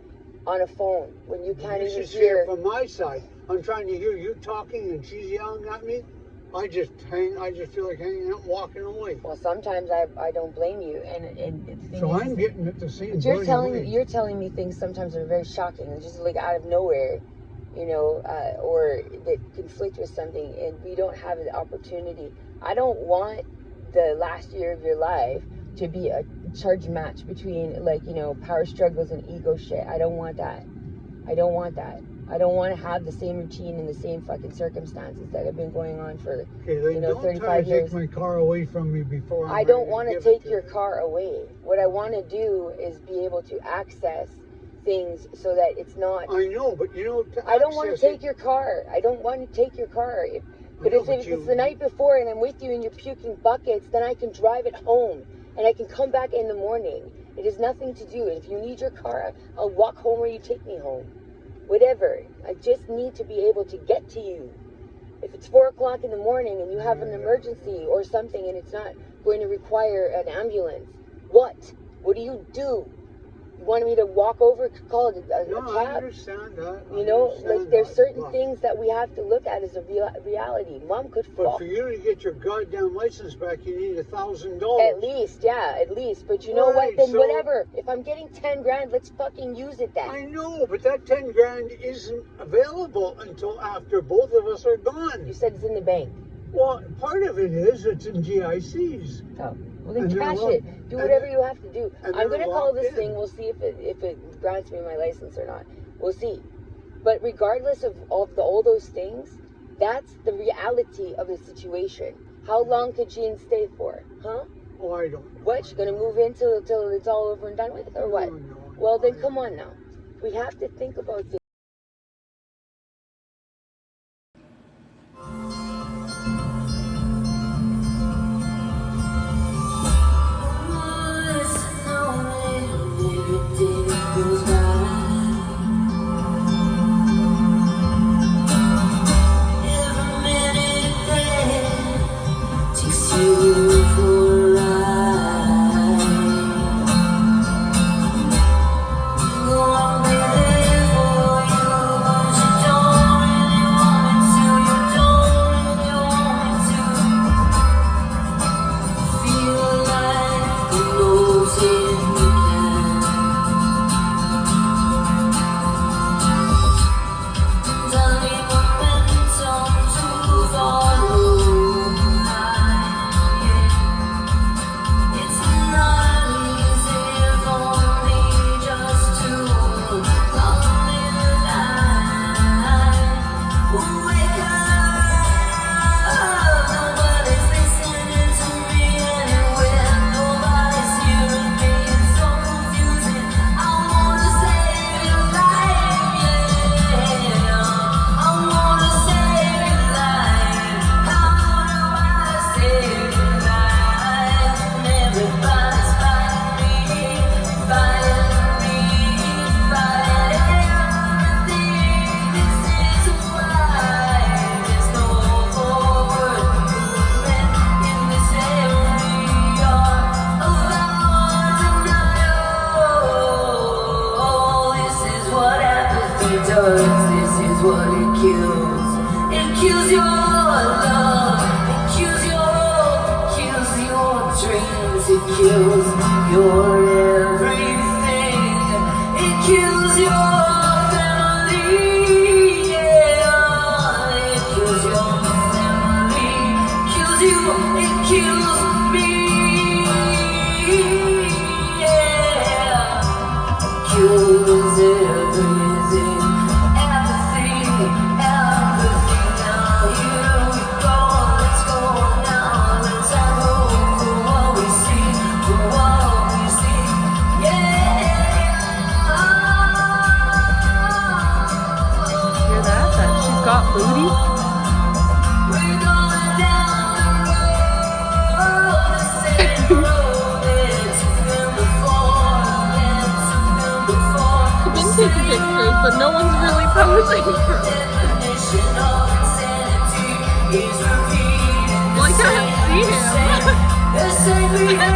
on a phone when you can't even hear. From my side. I'm trying to hear you talking and she's yelling at me. I just feel like hanging out and walking away. Well, sometimes I don't blame you, and the thing so is, I'm getting at the same. But you're telling me things sometimes that are very shocking, and just like out of nowhere, or that conflict with something, and we don't have the opportunity. I don't want the last year of your life to be a charge match between power struggles and ego shit. I don't want that. I don't want to have the same routine and the same fucking circumstances that have been going on for, Okay, you know, don't 35 try to years. take my car away from me before I don't want to take your car away. What I want to do is be able to access things so that it's not. I know, but you know, I don't want to take your car. I don't want to take your car. But if it's the night before and I'm with you and you're puking buckets, then I can drive it home and I can come back in the morning. It has nothing to do. If you need your car, I'll walk home or you take me home. Whatever. I just need to be able to get to you. If it's 4 o'clock in the morning and you have an emergency or something and it's not going to require an ambulance, what? What do? You want me to walk over, call it a No, cab? I understand that. You know, like there's certain things that we have to look at as a reality. Mom could fall. But for you to get your goddamn license back, you need $1,000. At least, yeah, at least. But you know what? Then whatever. If I'm getting 10 grand, let's fucking use it then. I know, but that 10 grand isn't available until after both of us are gone. You said it's in the bank. Well, part of it is, it's in GICs. Oh. Well, then cash it. Do whatever you have to do. I'm going to call this thing. We'll see if it grants me my license or not. We'll see. But regardless of all those things, that's the reality of the situation. How long could Jean stay for? Huh? Oh, I don't know. What? She's going to move in till it's all over and done with? Or what? No. Well, then come on now. We have to think about this. But no one's really posing for it. Like I have seen him.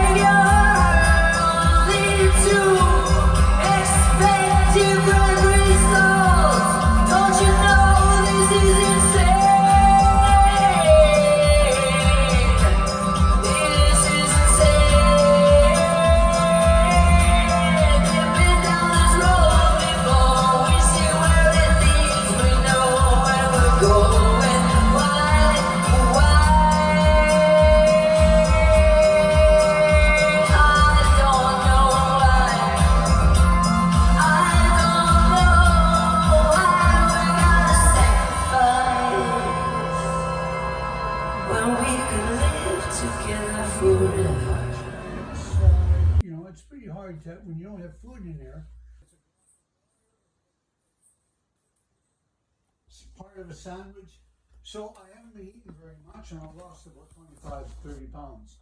when you don't have food in there, it's part of a sandwich. So I haven't been eating very much, and I've lost about 25 to 30 pounds.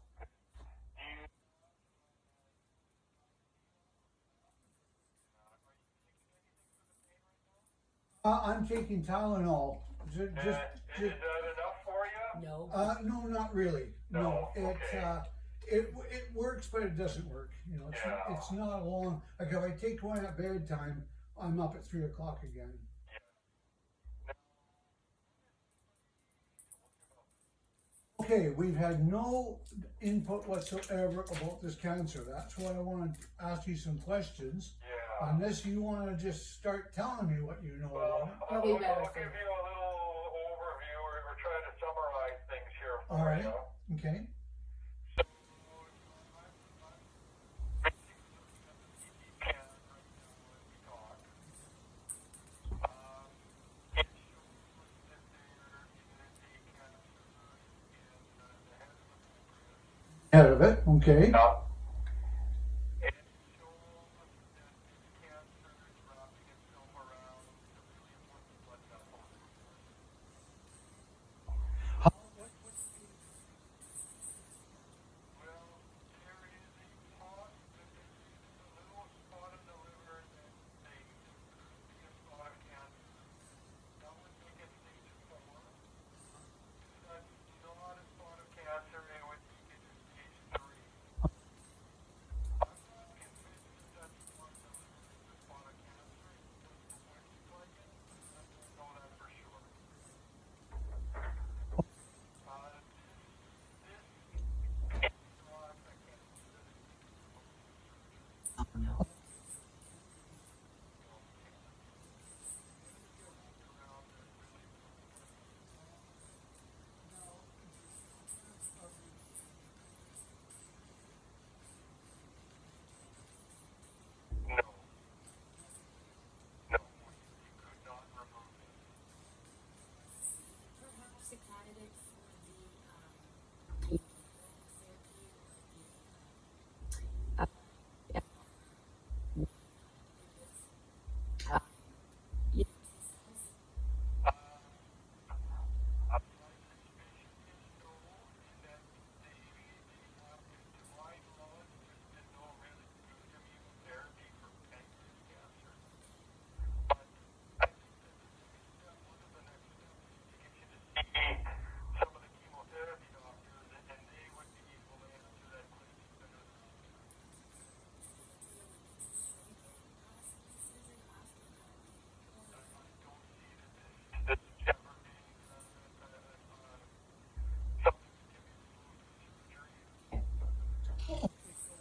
I'm taking Tylenol. Is that enough for you? No. No, not really. No, It works, but it doesn't work. You know, it's not a long. Like if I take one at bedtime, I'm up at 3 o'clock again. Okay, we've had no input whatsoever about this cancer. That's why I want to ask you some questions. Yeah. Unless you want to just start telling me what you know Well, about it. I'll give you a little overview or try to summarize things here for All right. you. Okay. Head of it. Okay. Yeah.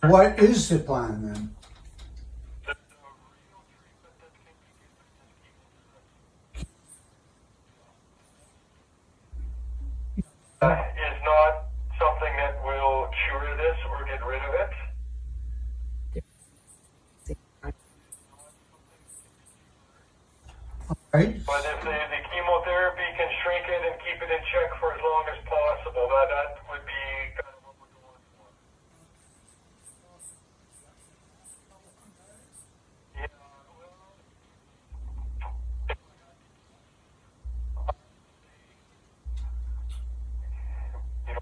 What is the plan then? Is not something that will cure this or get rid of it. Right? But if the chemotherapy can shrink it and keep it in check for as long as possible, that would be kind of what we're going for. Yeah, well, you know,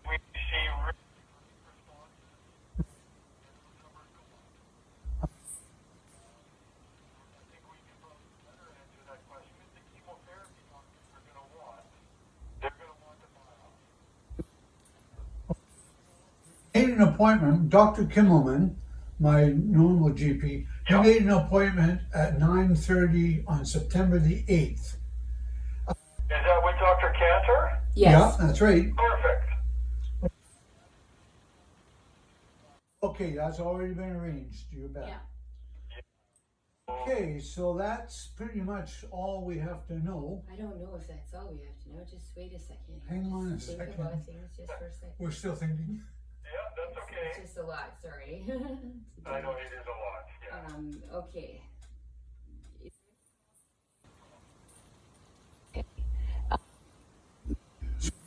we see really responses and those numbers go up. I think we can probably better answer that question. The chemotherapy doctors are going to want. They're going to want the biopsy. Made an appointment, Dr. Kimmelman, my normal GP, he made an appointment at 9:30 on September the 8th. Is that with Dr. Cantor? Yes. Yeah, that's right. Perfect. Okay, that's already been arranged, you bet. Yeah. Okay, so that's pretty much all we have to know. I don't know if that's all we have to know. Just wait a second. Hang on a Think second. about things just for a second. We're still thinking. Yeah, that's It's okay. just a lot, sorry. I know it is a lot, yeah. Okay.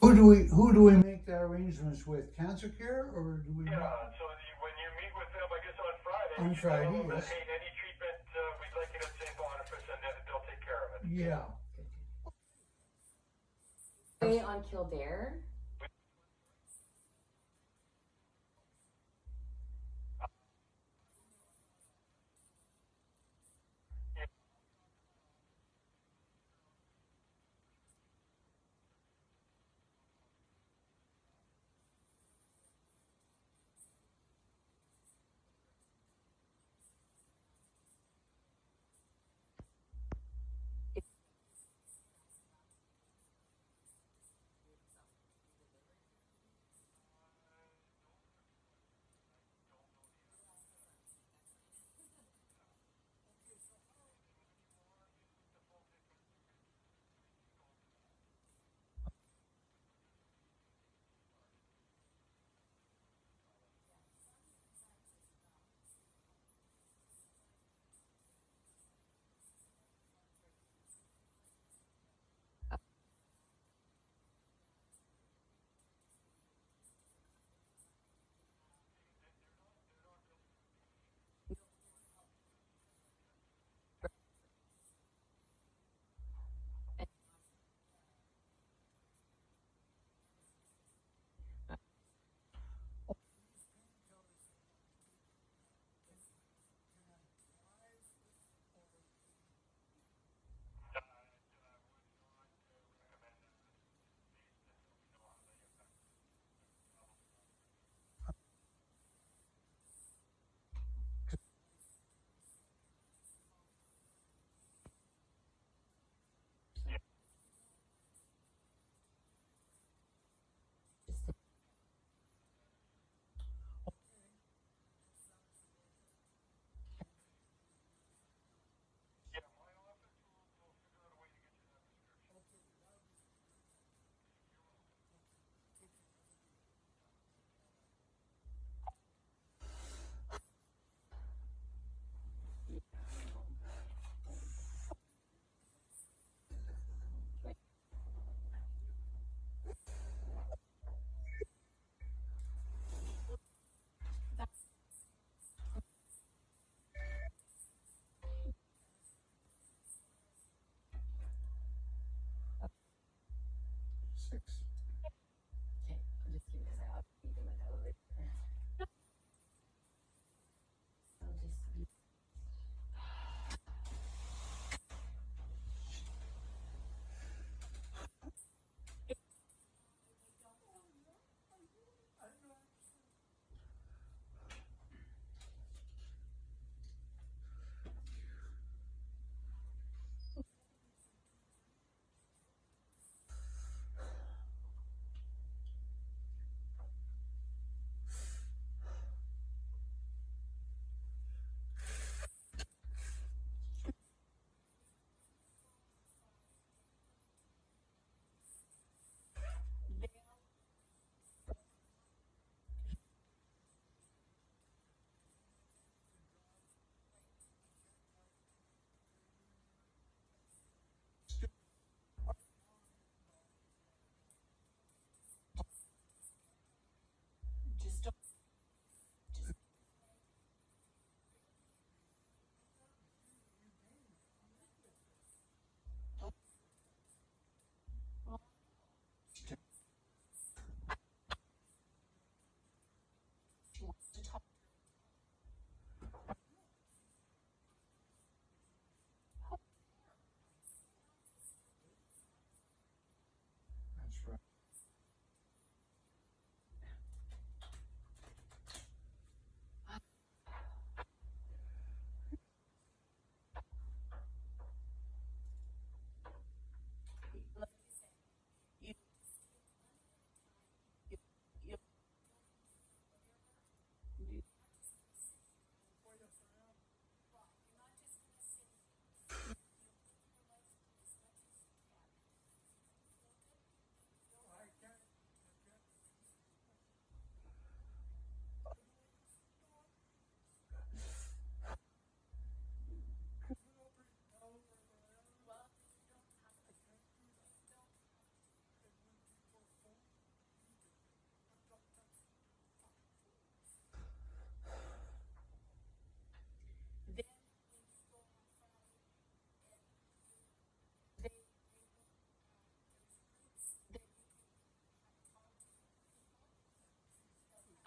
Who do we make the arrangements with? Cancer Care, or do we? Yeah, so when you meet with them, I guess on Friday. On you tell Friday, them that, yes. hey, any treatment, we'd like it at St. Boniface, and then they'll take care of it. Yeah. On Kildare.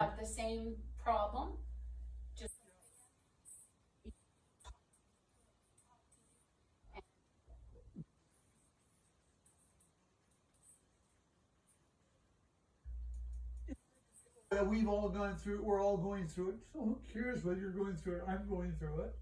have the same problem. Just that we've all gone through, we're all going through it. So who cares whether you're going through it? I'm going through it.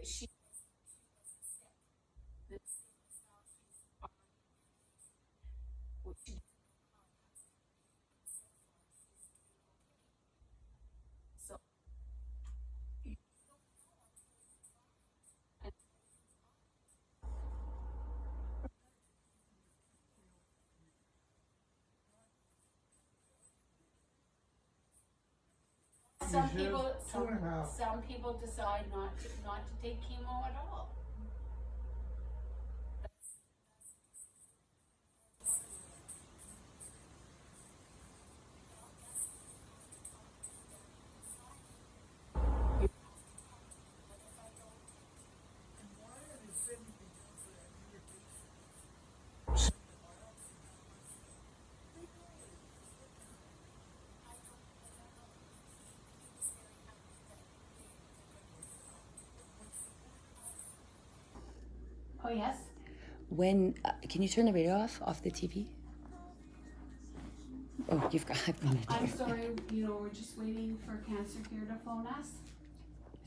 she so some people decide not to take chemo at all. Oh yes. When can you turn the radio off the TV? Oh, you've got. I'm sorry, we're just waiting for Cancer Care to phone us.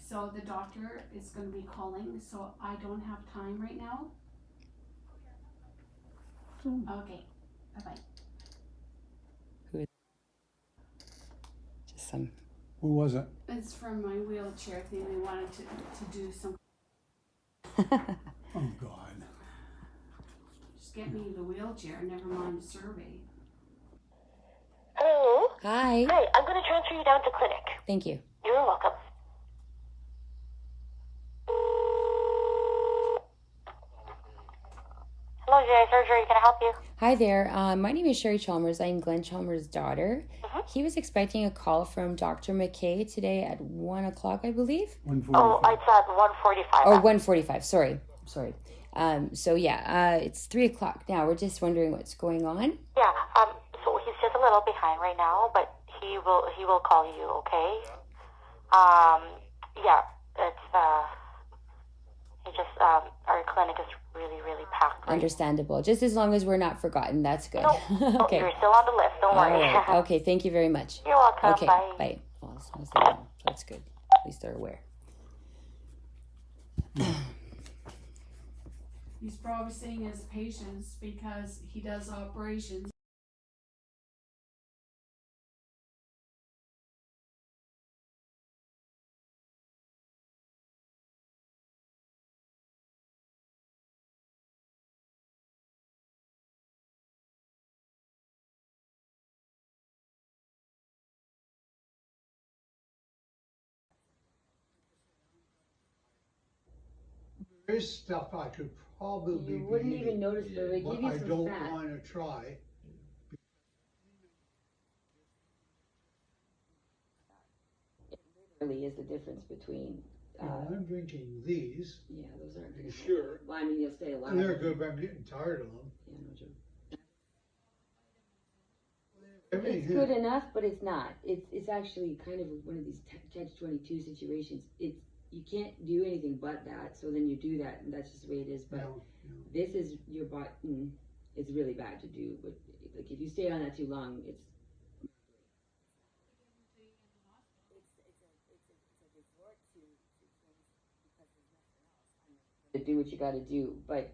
So the doctor is going to be calling, so I don't have time right now. Okay, bye-bye. Just some. Who was it? It's from my wheelchair thing. They wanted to do some. Oh God. Just get me the wheelchair, never mind the survey. Hello? Hi. Hi, I'm going to transfer you down to clinic. Thank you. You're welcome. Hello, GI Surgery. Can I help you? Hi there. My name is Sherry Chalmers. I'm Glenn Chalmers' daughter. He was expecting a call from Dr. McKay today at 1 o'clock, I believe. 1:45. Oh, it's at 1:45. Or 1:45. Sorry. So yeah, it's 3 o'clock now. We're just wondering what's going on. Yeah, so he's just a little behind right now, but he will call you, okay? Yeah, it's, he just, our clinic is really, really packed. Right? Understandable. Just as long as we're not forgotten, that's good. No, Okay. you're still on the list, don't All worry. right. Okay, thank you very much. You're welcome, Okay, bye. Well, as long as they know, that's good. At least they're aware. He's probably seeing his patients because he does operations. There's stuff I could probably You wouldn't be even notice, but they give but you I some don't fat. want to try. Really is the difference between. I'm drinking these. Yeah, those aren't You good. sure? Well, I mean, you'll stay alive. And they're good, but I'm getting tired of them. Yeah, no joke. Everything It's is- good enough, but it's not. It's actually kind of one of these catch-22 situations. You can't do anything but that. So then you do that, and that's just the way it is. But No, no. this is your body. It's really bad to do. But like if you stay on that too long, it's to do what you got to do. But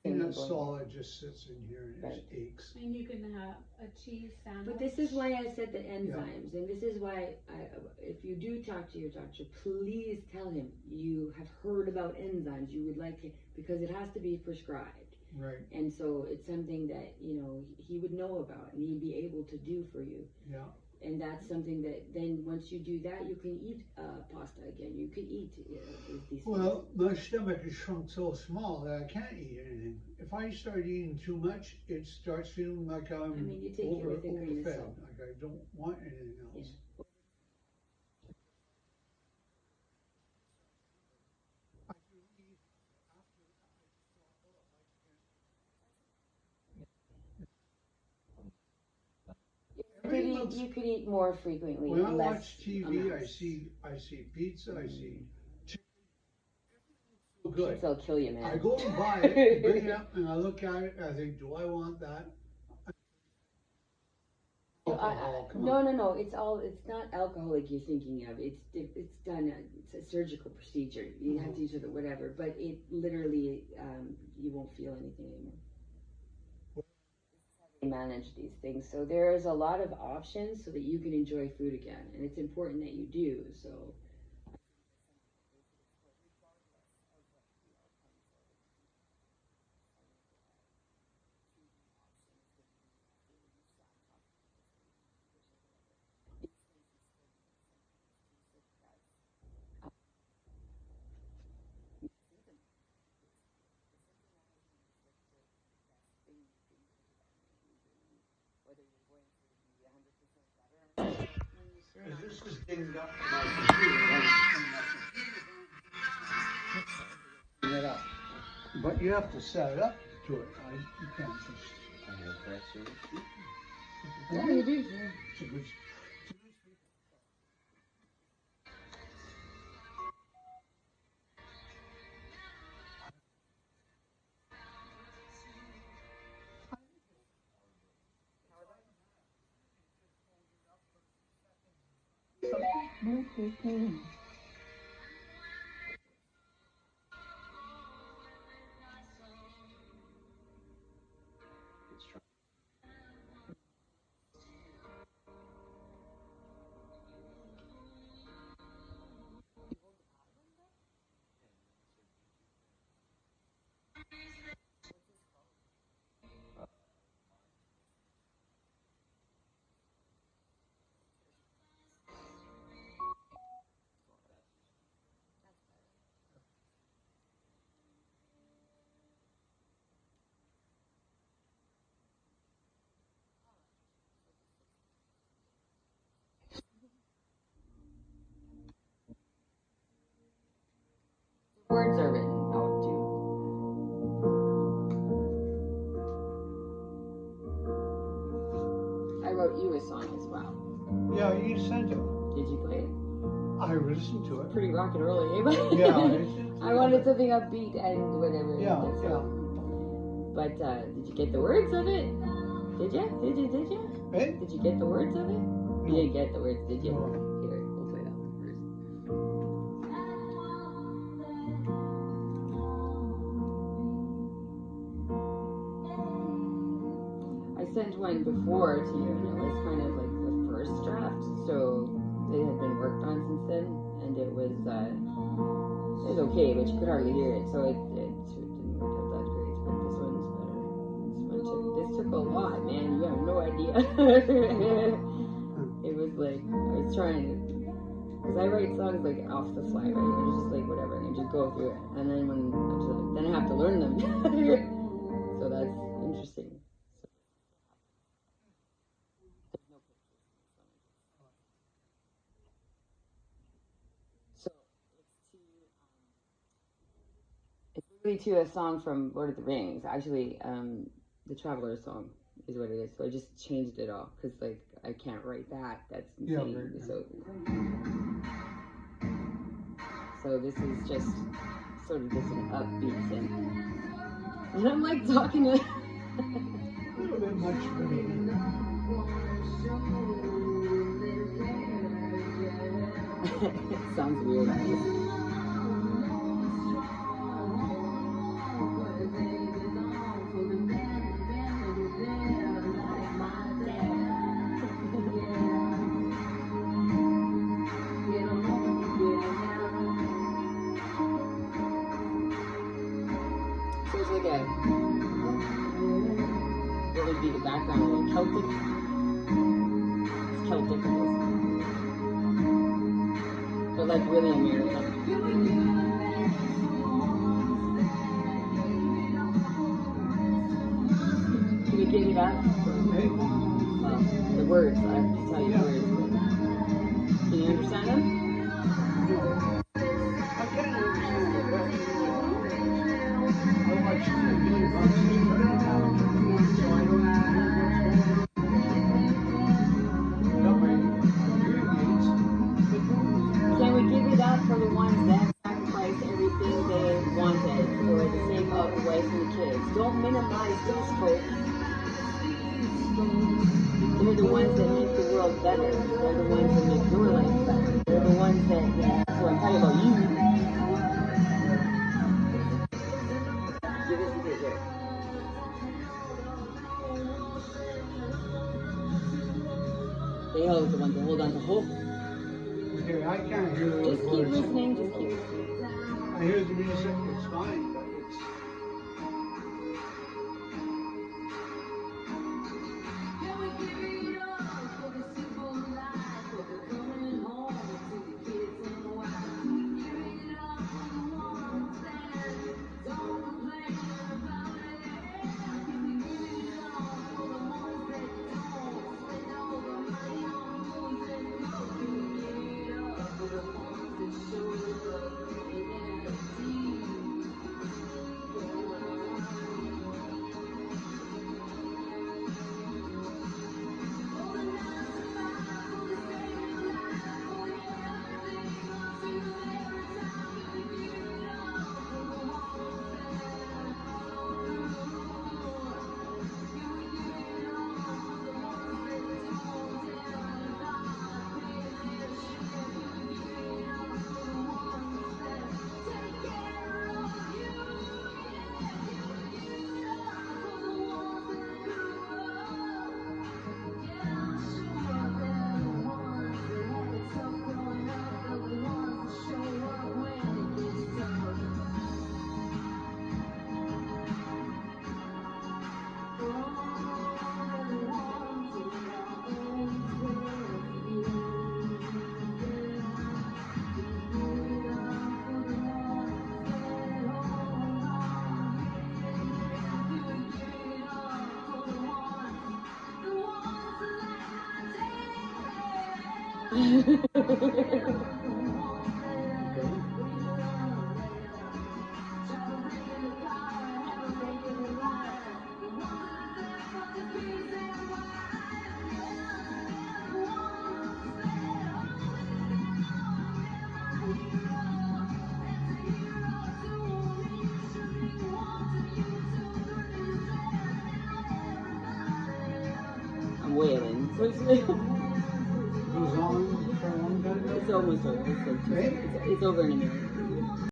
Peanut solid just sits in here and it aches. And you can have a cheese sandwich. But this is why I said the enzymes, and this is why if you do talk to your doctor, please tell him you have heard about enzymes. You would like to, because it has to be prescribed. Right. And so it's something that, you know, he would know about and he'd be able to do for you. Yeah. And that's something that then once you do that, you can eat pasta again. You can eat these Well, my stomach is shrunk so small that I can't eat anything. If I start eating too much, it starts feeling like I'm you take everything for overfed. yourself. Like I don't want anything else. Yeah. You could eat more frequently. When I watch TV, I see pizza, I see chicken. So good. Pizza will kill you, man. I go and buy it, bring it up, and I look at it, and I think, do I want that? No. It's not alcoholic you're thinking of. It's done. It's a surgical procedure. You have to use it or whatever. But it literally, you won't feel anything anymore. Manage these things, so there's a lot of options so that you can enjoy food again, and it's important that you do so. This is dinged up to my computer. It up. But you have to set it up to it. You can't just. I have that service. Yeah, you do. It's a good. Words are written out too. I wrote you a song as well. Yeah, you sent it. Did you play it? I listened to it. Pretty rock and rolly, eh? Yeah. I wanted something upbeat and whatever. Yeah. But did you get the words of it? Did you? Did you? Eh? Did you get the words of it? No. You didn't get the words, did you? No. Here, we'll play that one first. I sent one before to you, and it was kind of like the first draft, so it had been worked on since then, and it was okay, but you could hardly hear it, so it didn't work out that great. But this one's better. This took a lot, man. You have no idea. It was like I was trying to, because I write songs like off the fly, right? And it's just like whatever, and just go through it, and then then I have to learn them. So that's interesting. To a song from Lord of the Rings. Actually, the Traveler's Song is what it is. So I just changed it all because like I can't write that. That's insane. Yeah, so this is just sort of just an upbeat thing. And I'm like talking to A little bit much for me. It sounds weird. Celtic. It's Celtic, I guess. But like really American. Can we give you that? Well, the words, I have to tell you the words. Can you understand them? I can't understand it, but how much is it really about $600 so I don't hear what's going on. Got my hearing aids. Can we give you that for the ones that sacrificed everything they wanted for the sake of the wife and the kids? Don't minimize these folks. They're the ones that make the world better. They're the ones that make your life better. They're the ones that, so I'm talking about you. Give us a bit here. They are the ones that hold on to hope. Okay, I can't hear those Just keep words. listening, just keep listening. I hear the music, it's fine, but it's... I'm wailing. Goes on for a long time? It's almost over. It's over in a minute.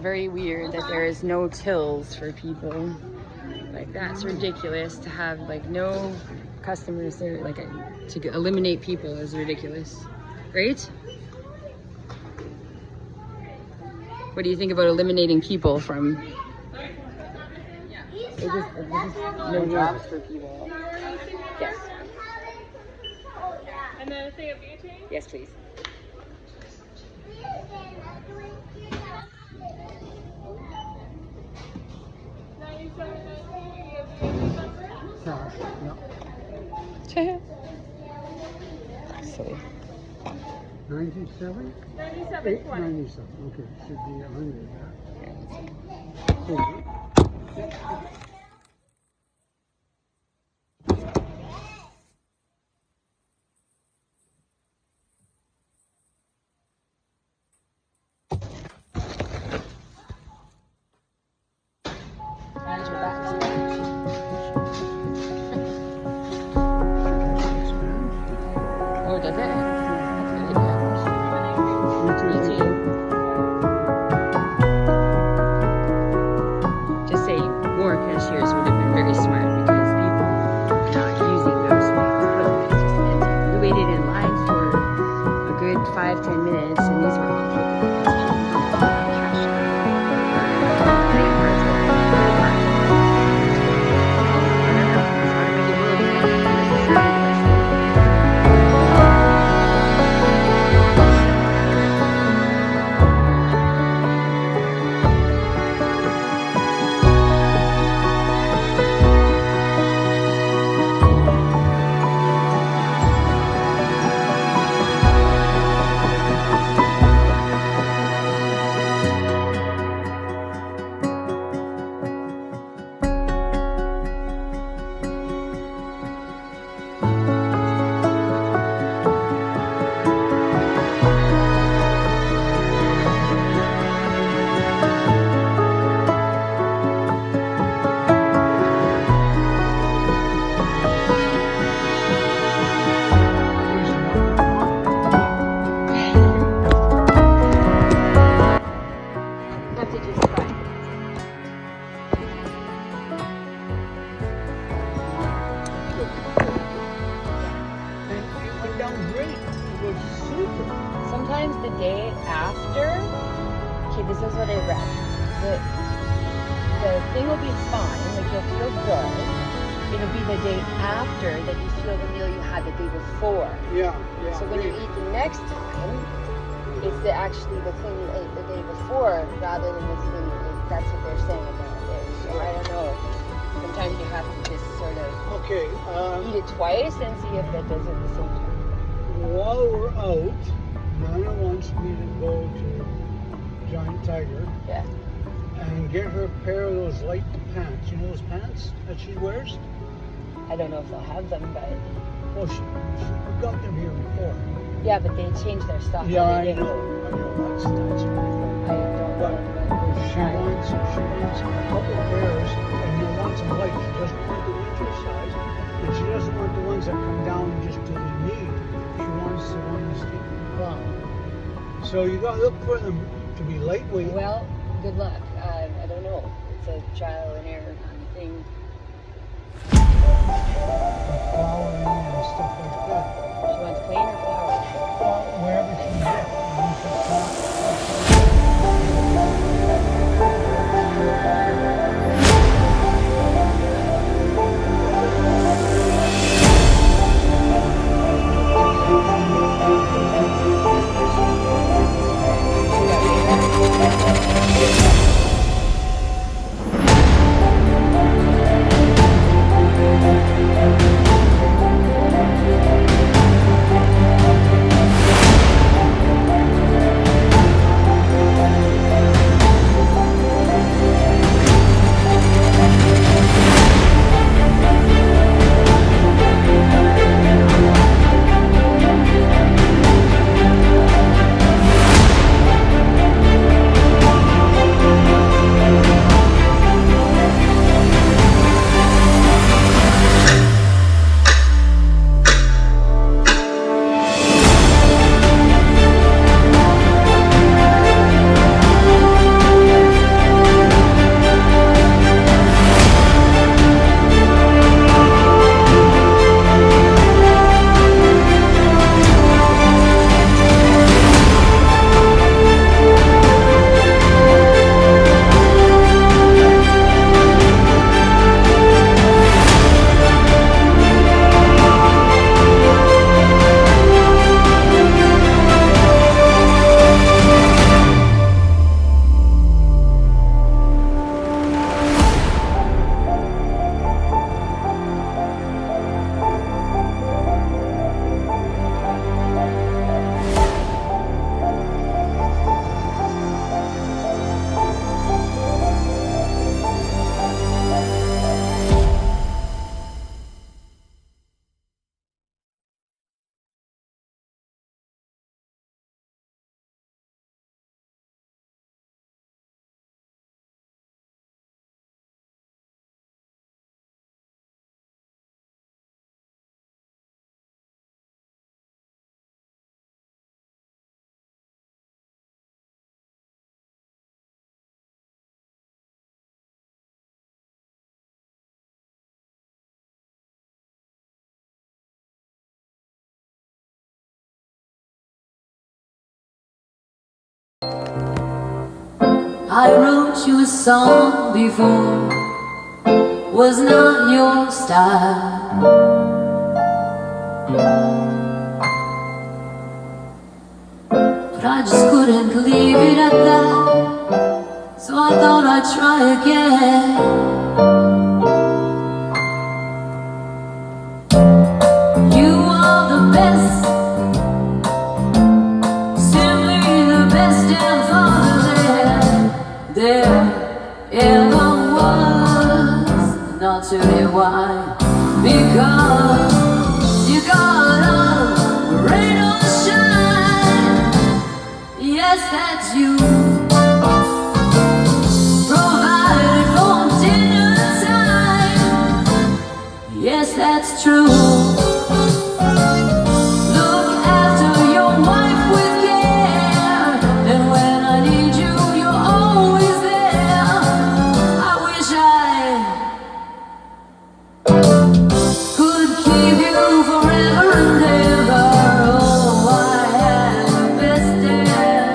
Very weird that there is no tills for people. Like, that's ridiculous. To have like no customers there, like to eliminate people is ridiculous, right? What do you think about eliminating people from? It's just no jobs for people. Yes. And then a thing of butane? Yes, please. Silly. 97? 97.20. 97. Okay, should be 100. Oh, does it? That's a good idea. Me too. Just say more cashiers would have been very smart because people are not using those things. Otherwise, it's just empty. We waited in line for a good 5-10 minutes, and these were all taken because people don't have cash. Credit cards or credit cards. I don't know. It's not a big deal. It's not necessarily the best thing. Have to just try. It went down great. It was super. Sometimes the day after, okay, this is what I read. The thing will be fine, like you'll feel good. It'll be the day after that you feel the meal you had the day before. Yeah. So when you eat the next time, it's actually the thing you ate the day before rather than the thing you ate. That's what they're saying about it. So I don't know. Sometimes you have to just sort of Okay. eat it twice and see if that does it the same time. While we're out, Nana wants me to go to Giant Tiger Yeah. and get her a pair of those light pants. You know those pants that she wears? I don't know if they'll have them, but Well, we got them here before. yeah, but they changed their stuff. Yeah, I They didn't. know. That's I don't But know. she wants a couple of pairs, and you want some light. She doesn't want the winter size, and she doesn't want the ones that come down just to the knee. She wants the ones that come. So you got to look for them to be lightweight. Well, good luck. I don't know. It's a trial and error kind of thing. Flowering and stuff like that. She wants plain or flowers. Wherever she can get. I wrote you a song before, was not your style. But I just couldn't leave it at that, so I thought I'd try again. You are the best, simply the best and fatherland there ever was. And I'll tell you why. Because you got up, rain or shine. Yes, that's you. Provided for dinner time. Yes, that's true. Look after your wife with care, and when I need you, you're always there. I wish I could keep you forever and ever. Oh, I had the best dad.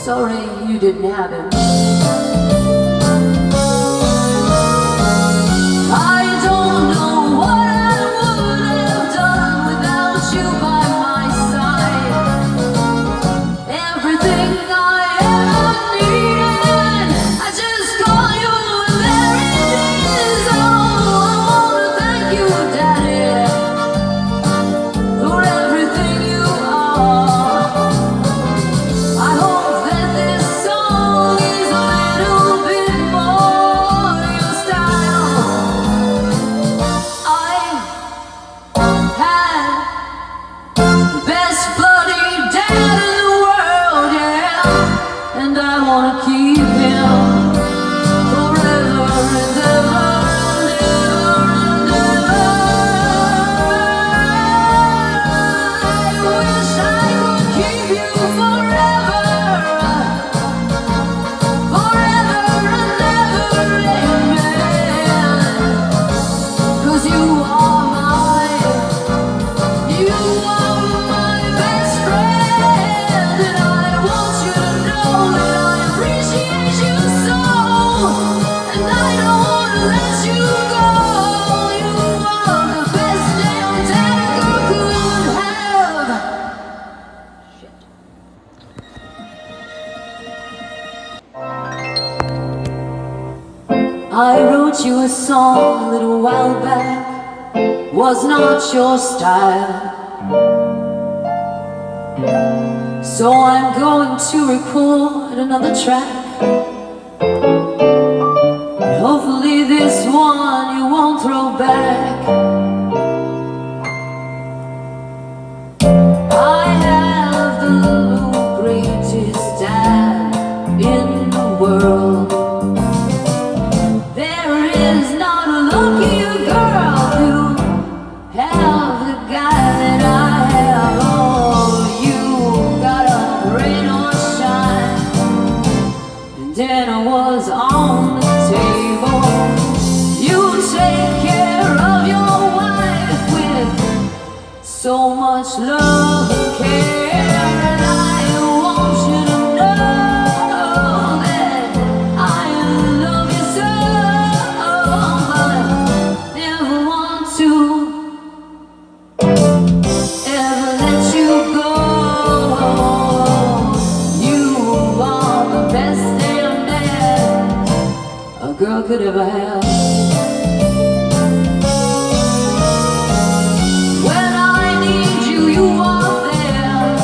Sorry you didn't have him. I don't know what I would have done without you by my side. Everything I ever needed, I just call you and there it is. Oh, I wanna thank you, Daddy, for everything you are. I hope that this song is a little bit more your style. I had the best bloody dad in the world, yeah, and I wanna keep him forever and ever and ever and ever. I wish I could keep you forever, forever and ever, amen. 'Cause you are my best friend, and I want you to know that I appreciate you so, and I don't want to let you go. You are the best damn dad a girl could have. I wrote you a song a little while back, was not your style. So I'm going to record another track, and hopefully this one you won't throw back. I have the greatest dad in the world. There is not a luckier girl who have the guy that I have. Oh, you gotta rain or shine, and dinner was on the table. You take care of your wife with so much love and care, and I want you to know that I love you so, but never want to ever let you go. You are the best damn dad a girl could ever have. When I need you, you are there.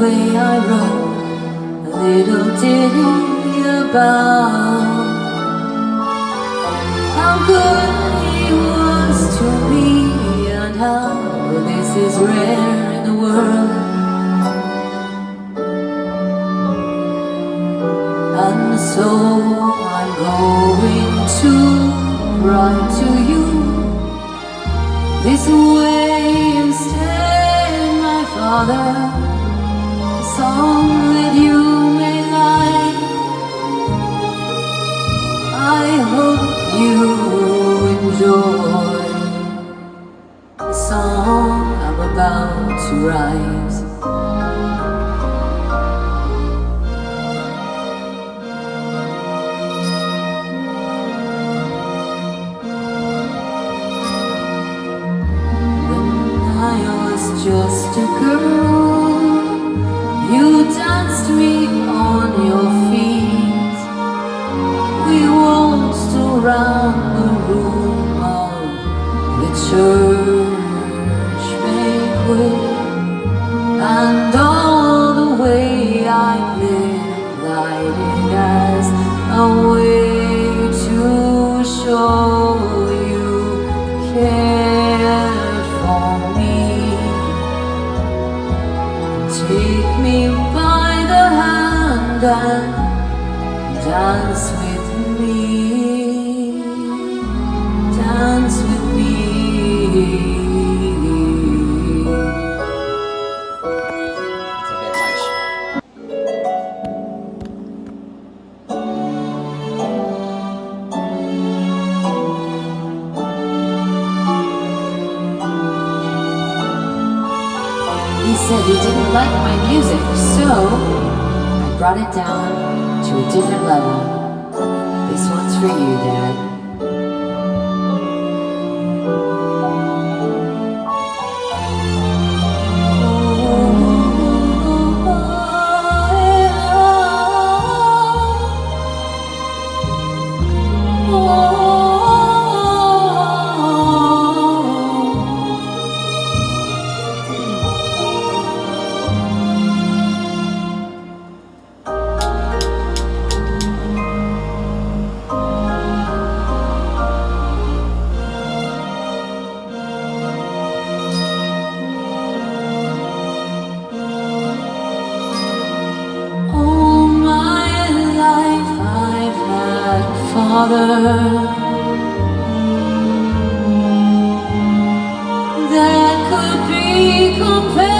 way I wrote a little ditty about how good he was to me, and how this is rare in the world. And so I'm going to write to you this way instead, my father, a song that you may like. I hope you enjoy the song I'm about to write. Just a girl, you danced me on your feet. We waltzed around the room of the church banquet, and all the way I lived lighted as a way to show you cared for me. Take me by the hand and dance with me, dance with me. It's a bit much. He said he didn't like my music, so I brought it down to a different level. This one's for you, Dad. All my life I've had a father that could be compared